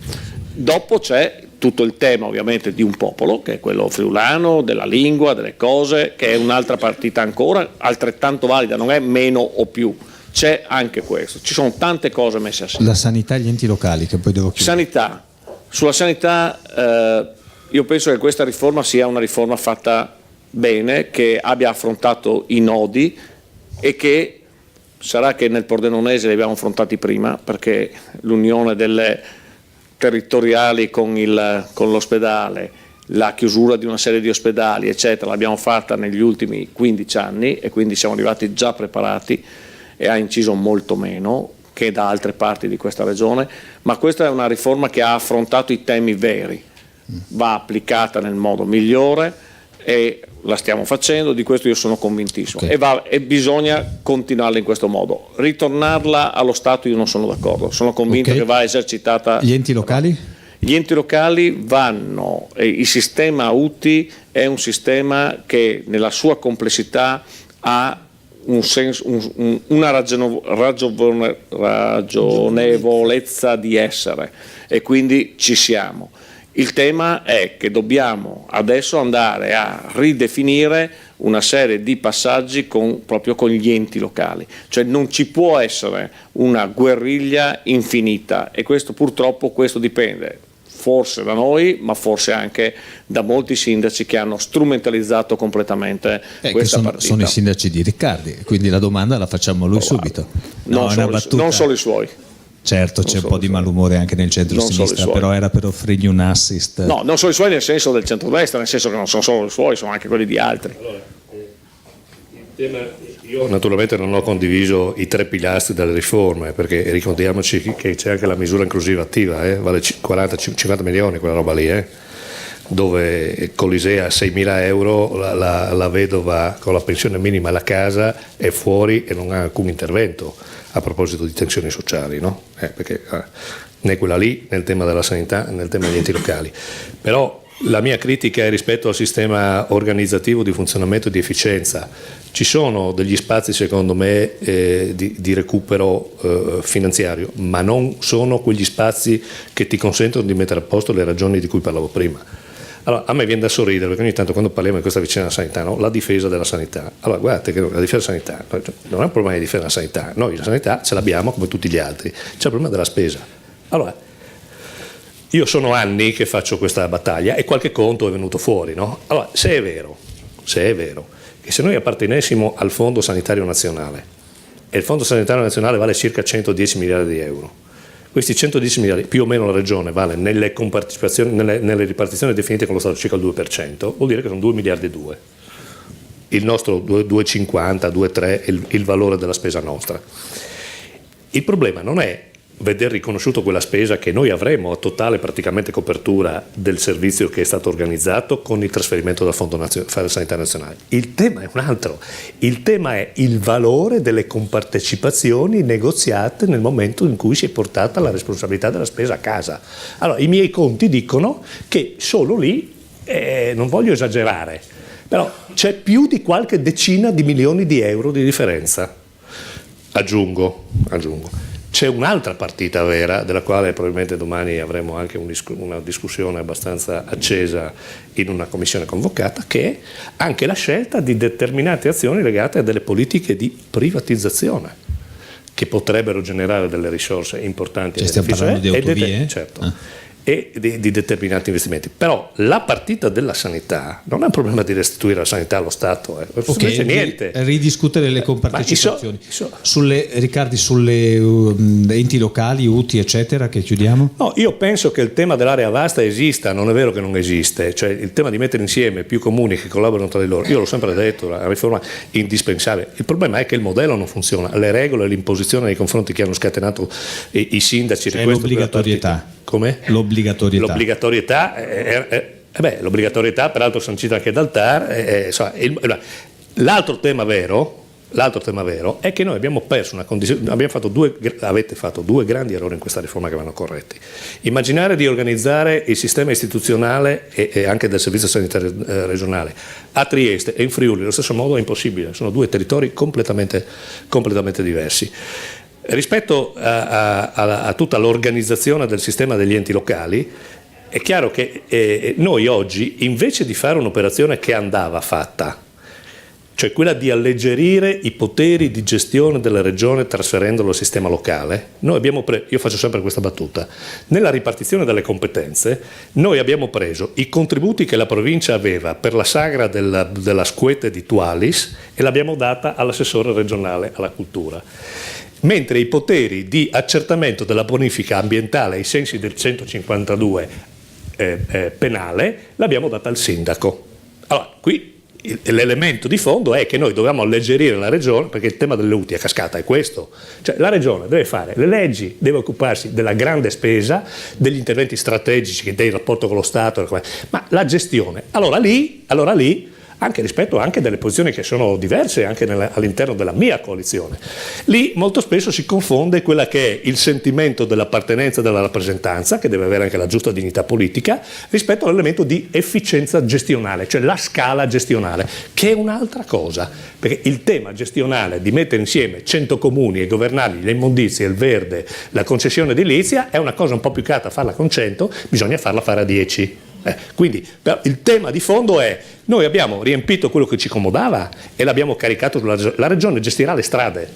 Dopo c'è tutto il tema ovviamente di un popolo, che è quello friulano, della lingua, delle cose, che è un'altra partita ancora, altrettanto valida, non è meno o più, c'è anche questo, ci sono tante cose messe assieme. La sanità e gli enti locali, che poi devo chiudere. Sulla sanità io penso che questa riforma sia una riforma fatta bene, che abbia affrontato i nodi e che sarà che nel Pordenonese li abbiamo affrontati prima, perché l'unione delle territoriali con l'ospedale, la chiusura di una serie di ospedali eccetera l'abbiamo fatta negli ultimi 15 anni e quindi siamo arrivati già preparati e ha inciso molto meno che da altre parti di questa regione, ma questa è una riforma che ha affrontato i temi veri, va applicata nel modo migliore e la stiamo facendo, di questo io sono convintissimo, okay. E bisogna continuarla in questo modo. Ritornarla allo Stato io non sono d'accordo, sono convinto che va esercitata. Gli enti locali? Gli enti locali vanno, il sistema UTI è un sistema che nella sua complessità ha un senso, una ragionevolezza di essere, e quindi ci siamo. Il tema è che dobbiamo adesso andare a ridefinire una serie di passaggi proprio con gli enti locali, cioè non ci può essere una guerriglia infinita, e questo purtroppo dipende forse da noi, ma forse anche da molti sindaci che hanno strumentalizzato completamente questa partita. Sono i sindaci di Riccardi, quindi la domanda la facciamo a lui subito. Non solo i suoi. Certo, c'è un po' di malumore anche nel centro-sinistra, però era per offrirgli un assist. No, non solo i suoi nel senso del centrodestra, nel senso che non sono solo i suoi, sono anche quelli di altri. Io naturalmente non ho condiviso i 3 pilastri delle riforme, perché ricordiamoci che c'è anche la misura inclusiva attiva, vale 40-50 milioni quella roba lì, dove con l'ISEE a 6.000 euro la vedova con la pensione minima e la casa è fuori e non ha alcun intervento a proposito di tensioni sociali, no? Perché né quella lì, nel tema della sanità, nel tema degli enti locali. Però la mia critica è rispetto al sistema organizzativo di funzionamento e di efficienza. Ci sono degli spazi secondo me di recupero finanziario, ma non sono quegli spazi che ti consentono di mettere a posto le ragioni di cui parlavo prima. Allora, a me viene da sorridere perché ogni tanto quando parliamo di questa vicenda della sanità, no? La difesa della sanità. Allora, guardate che la difesa della sanità non è un problema di difesa della sanità, noi la sanità ce l'abbiamo come tutti gli altri, c'è il problema della spesa. Allora, io sono anni che faccio questa battaglia e qualche conto è venuto fuori, no? Allora, se è vero che se noi appartenessimo al Fondo Sanitario Nazionale e il Fondo Sanitario Nazionale vale circa 110 miliardi di euro, questi 110 miliardi, più o meno la Regione vale nelle compartecipazioni, nelle ripartizioni definite con lo Stato circa il 2%, vuol dire che sono 2 miliardi e 2. Il nostro 2,50, 2,3 è il valore della spesa nostra. Il problema non è veder riconosciuto quella spesa che noi avremo a totale praticamente copertura del servizio che è stato organizzato con il trasferimento dal Fondo Sanitario Nazionale. Il tema è un altro, il tema è il valore delle compartecipazioni negoziate nel momento in cui si è portata la responsabilità della spesa a casa. Allora, i miei conti dicono che solo lì, non voglio esagerare, però c'è più di qualche decina di milioni di euro di differenza. Aggiungo. C'è un'altra partita vera, della quale probabilmente domani avremo anche una discussione abbastanza accesa in una commissione convocata, che è anche la scelta di determinate azioni legate a delle politiche di privatizzazione che potrebbero generare delle risorse importanti. Stiamo parlando di autovie? Certo. E di determinati investimenti. Però la partita della sanità non è un problema di restituire la sanità allo Stato, non c'è niente. Ridiscutere le compartecipazioni. Riccardi, sulle enti locali, UTI eccetera, che chiudiamo? No, io penso che il tema dell'area vasta esista, non è vero che non esiste, cioè il tema di mettere insieme più comuni che collaborano tra di loro, io l'ho sempre detto, la riforma è indispensabile. Il problema è che il modello non funziona, le regole e l'imposizione nei confronti che hanno scatenato i sindaci. C'è l'obbligatorietà. Come? L'obbligatorietà. L'obbligatorietà peraltro sancita anche dal TAR. L'altro tema vero è che noi abbiamo perso una condizione, avete fatto due grandi errori in questa riforma che vanno corretti. Immaginare di organizzare il sistema istituzionale e anche del servizio sanitario regionale a Trieste e in Friuli allo stesso modo è impossibile, sono due territori completamente diversi. Rispetto a tutta l'organizzazione del sistema degli enti locali, è chiaro che noi oggi, invece di fare un'operazione che andava fatta, cioè quella di alleggerire i poteri di gestione della regione trasferendolo al sistema locale, noi abbiamo io faccio sempre questa battuta, nella ripartizione delle competenze noi abbiamo preso i contributi che la provincia aveva per la sagra della Scuete di Tualis e l'abbiamo data all'assessore regionale alla cultura. Mentre i poteri di accertamento della bonifica ambientale ai sensi del 152 penale l'abbiamo data al sindaco. Allora, qui l'elemento di fondo è che noi dobbiamo alleggerire la regione, perché il tema delle UTI a cascata è questo, cioè la regione deve fare le leggi, deve occuparsi della grande spesa, degli interventi strategici, del rapporto con lo Stato, ma la gestione, allora lì anche rispetto anche delle posizioni che sono diverse anche all'interno della mia coalizione. Lì molto spesso si confonde quella che è il sentimento dell'appartenenza, della rappresentanza, che deve avere anche la giusta dignità politica, rispetto all'elemento di efficienza gestionale, cioè la scala gestionale, che è un'altra cosa, perché il tema gestionale di mettere insieme 100 comuni e governarli le immondizie, il verde, la concessione edilizia è una cosa un po' più cara farla con 100, bisogna farla fare a 10. Quindi il tema di fondo è: noi abbiamo riempito quello che ci comodava e l'abbiamo caricato sulla regione, gestirà le strade,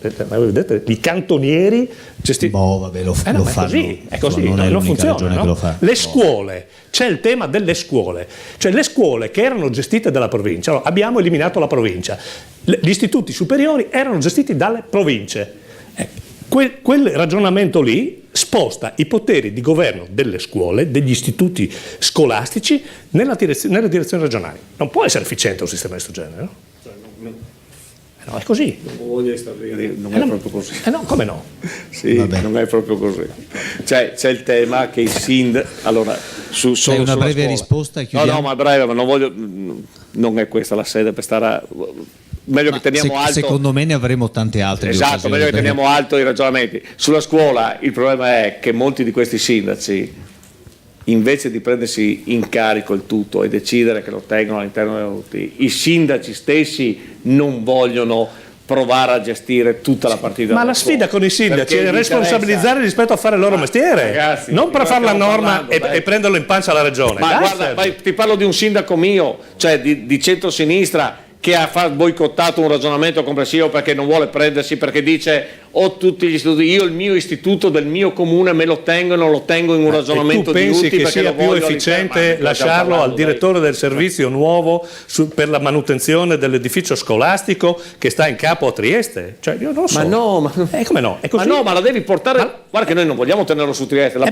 vedete, i cantonieri gestiti. Vabbè, lo fanno. È così, non è non l'unica funziona. regione No? che lo fa. Le scuole, c'è il tema delle scuole, cioè le scuole che erano gestite dalla provincia, allora, abbiamo eliminato la provincia, gli istituti superiori erano gestiti dalle province. Quel ragionamento lì sposta i poteri di governo delle scuole, degli istituti scolastici nelle direzioni regionali. Non può essere efficiente un sistema di questo genere, no? No, è così. Non voglio stare, non è proprio così. No, come no? Sì, non è proprio così. C'è il tema che i sindaci. Allora, Hai una breve risposta e chiudiamo? No, ma breve, ma non voglio. Non è questa la sede per stare. Meglio che teniamo alto. Secondo me ne avremo tante altre. Esatto, meglio che teniamo alto i ragionamenti. Sulla scuola il problema è che molti di questi sindaci, invece di prendersi in carico il tutto e decidere che lo tengono all'interno dei tutti, i sindaci stessi non vogliono provare a gestire tutta la partita. Ma la sfida con i sindaci è responsabilizzare rispetto a fare il loro mestiere, ragazzi, non per fare la norma e prenderlo in pancia alla regione. Ma guarda, ti parlo di un sindaco mio, cioè di centrosinistra, che ha boicottato un ragionamento complessivo perché non vuole prendersi, perché dice tutti gli istituti, io il mio istituto del mio comune me lo tengo e non lo tengo in un ragionamento di pensi tutti, che sia più efficiente lasciarlo al direttore del servizio nuovo per la manutenzione dell'edificio scolastico che sta in capo a Trieste? Cioè, io non so. Ma no, come no? È così. Ma no, ma la devi portare. Guarda che noi non vogliamo tenerlo su Trieste, la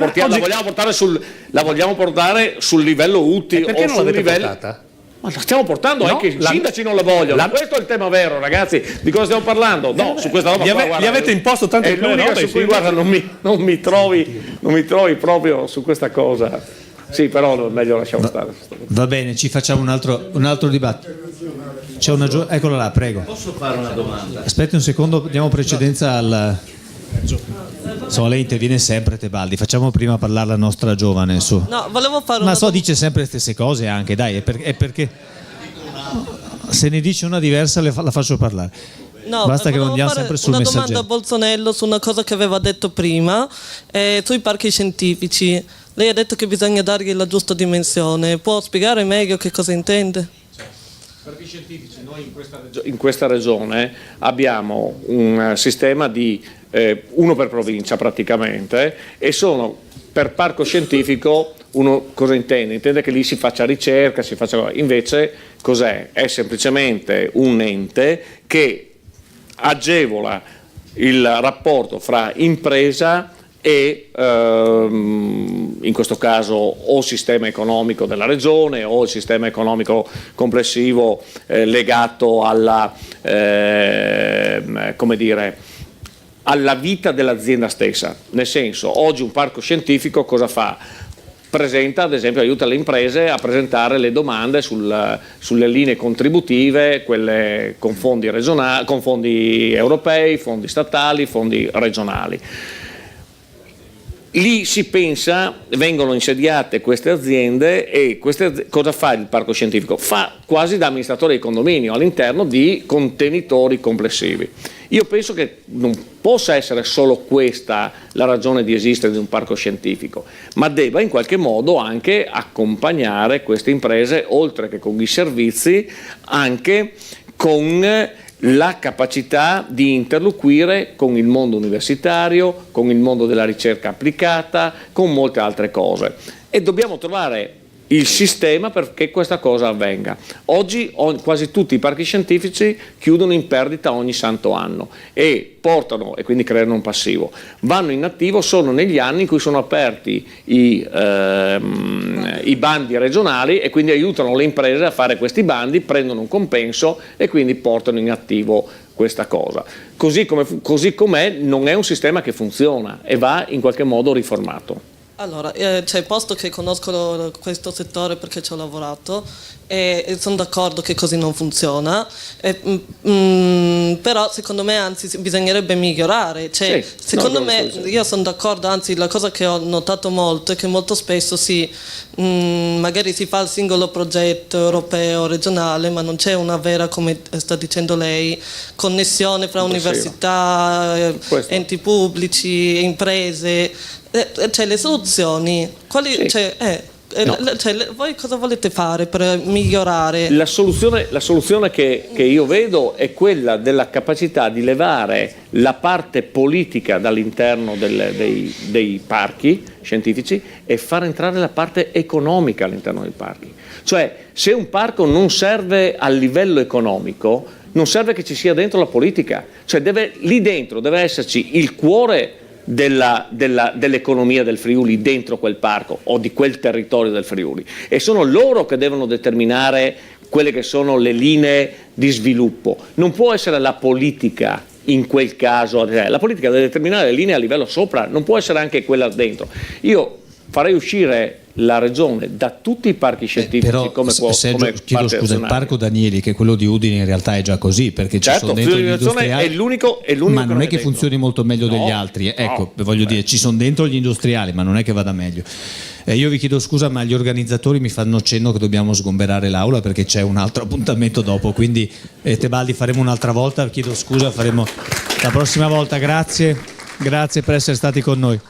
vogliamo portare sul livello UTI perché o non sul l'avete livello. portata? Ma la stiamo portando, anche i sindaci non la vogliono. Questo è il tema vero, ragazzi. Di cosa stiamo parlando? No, su questa roba gli avete imposto tante è l'unica su cui, guarda, non mi trovi proprio su questa cosa. Sì, però meglio lasciamo stare. Va bene, ci facciamo un altro dibattito. C'è eccola là, prego. Posso fare una domanda? Aspetti un secondo, diamo precedenza al. Insomma, lei interviene sempre, Tebaldi. Facciamo prima parlare la nostra giovane su. No, volevo fare Ma dice sempre le stesse cose anche, dai, è perché se ne dice una diversa la faccio parlare. No, basta che non andiamo sempre sul messaggero. Una domanda a Bolsonello su una cosa che aveva detto prima, sui parchi scientifici. Lei ha detto che bisogna dargli la giusta dimensione. Può spiegare meglio che cosa intende? Parchi scientifici, noi in questa regione abbiamo un sistema di uno per provincia praticamente, e sono per parco scientifico. Uno cosa intende? Intende che lì si faccia ricerca, invece cos'è? È semplicemente un ente che agevola il rapporto fra impresa e in questo caso o il sistema economico della regione o il sistema economico complessivo legato alla alla vita dell'azienda stessa. Nel senso, oggi un parco scientifico cosa fa? Presenta, ad esempio, aiuta le imprese a presentare le domande sulle linee contributive, quelle con fondi regionali, con fondi europei, fondi statali, fondi regionali. Lì si pensa, vengono insediate queste aziende e cosa fa il parco scientifico? Fa quasi da amministratore di condominio all'interno di contenitori complessivi. Io penso che non possa essere solo questa la ragione di esistere di un parco scientifico, ma debba in qualche modo anche accompagnare queste imprese, oltre che con i servizi, anche con la capacità di interloquire con il mondo universitario, con il mondo della ricerca applicata, con molte altre cose. E dobbiamo trovare il sistema perché questa cosa avvenga. Oggi quasi tutti i parchi scientifici chiudono in perdita ogni santo anno e portano, e quindi creano un passivo, vanno in attivo solo negli anni in cui sono aperti i bandi regionali, e quindi aiutano le imprese a fare questi bandi, prendono un compenso e quindi portano in attivo questa cosa. Così com'è non è un sistema che funziona e va in qualche modo riformato. Allora, posto che conosco questo settore perché ci ho lavorato e sono d'accordo che così non funziona, però secondo me anzi bisognerebbe migliorare. Io sono d'accordo, anzi la cosa che ho notato molto è che molto spesso magari si fa il singolo progetto europeo, regionale, ma non c'è una vera, come sta dicendo lei, connessione fra università, enti pubblici, imprese. Le soluzioni, Voi cosa volete fare per migliorare? La soluzione che io vedo è quella della capacità di levare la parte politica dall'interno dei parchi scientifici e far entrare la parte economica all'interno dei parchi. Cioè, se un parco non serve a livello economico, non serve che ci sia dentro la politica. Cioè, lì dentro deve esserci il cuore dell'economia del Friuli dentro quel parco o di quel territorio del Friuli, e sono loro che devono determinare quelle che sono le linee di sviluppo. Non può essere la politica in quel caso, la politica deve determinare le linee a livello sopra, non può essere anche quella dentro. Io farei uscire la regione da tutti i parchi scientifici come Sergio, chiedo scusa, il parco Danieli, che è quello di Udine, in realtà è già così, perché ci sono dentro gli industriali, è l'unico ma non è che funzioni molto meglio degli altri, voglio dire, ci sono dentro gli industriali, ma non è che vada meglio. Io vi chiedo scusa, ma gli organizzatori mi fanno cenno che dobbiamo sgomberare l'aula perché c'è un altro appuntamento dopo, quindi Tebaldi faremo un'altra volta, chiedo scusa, faremo la prossima volta. Grazie per essere stati con noi.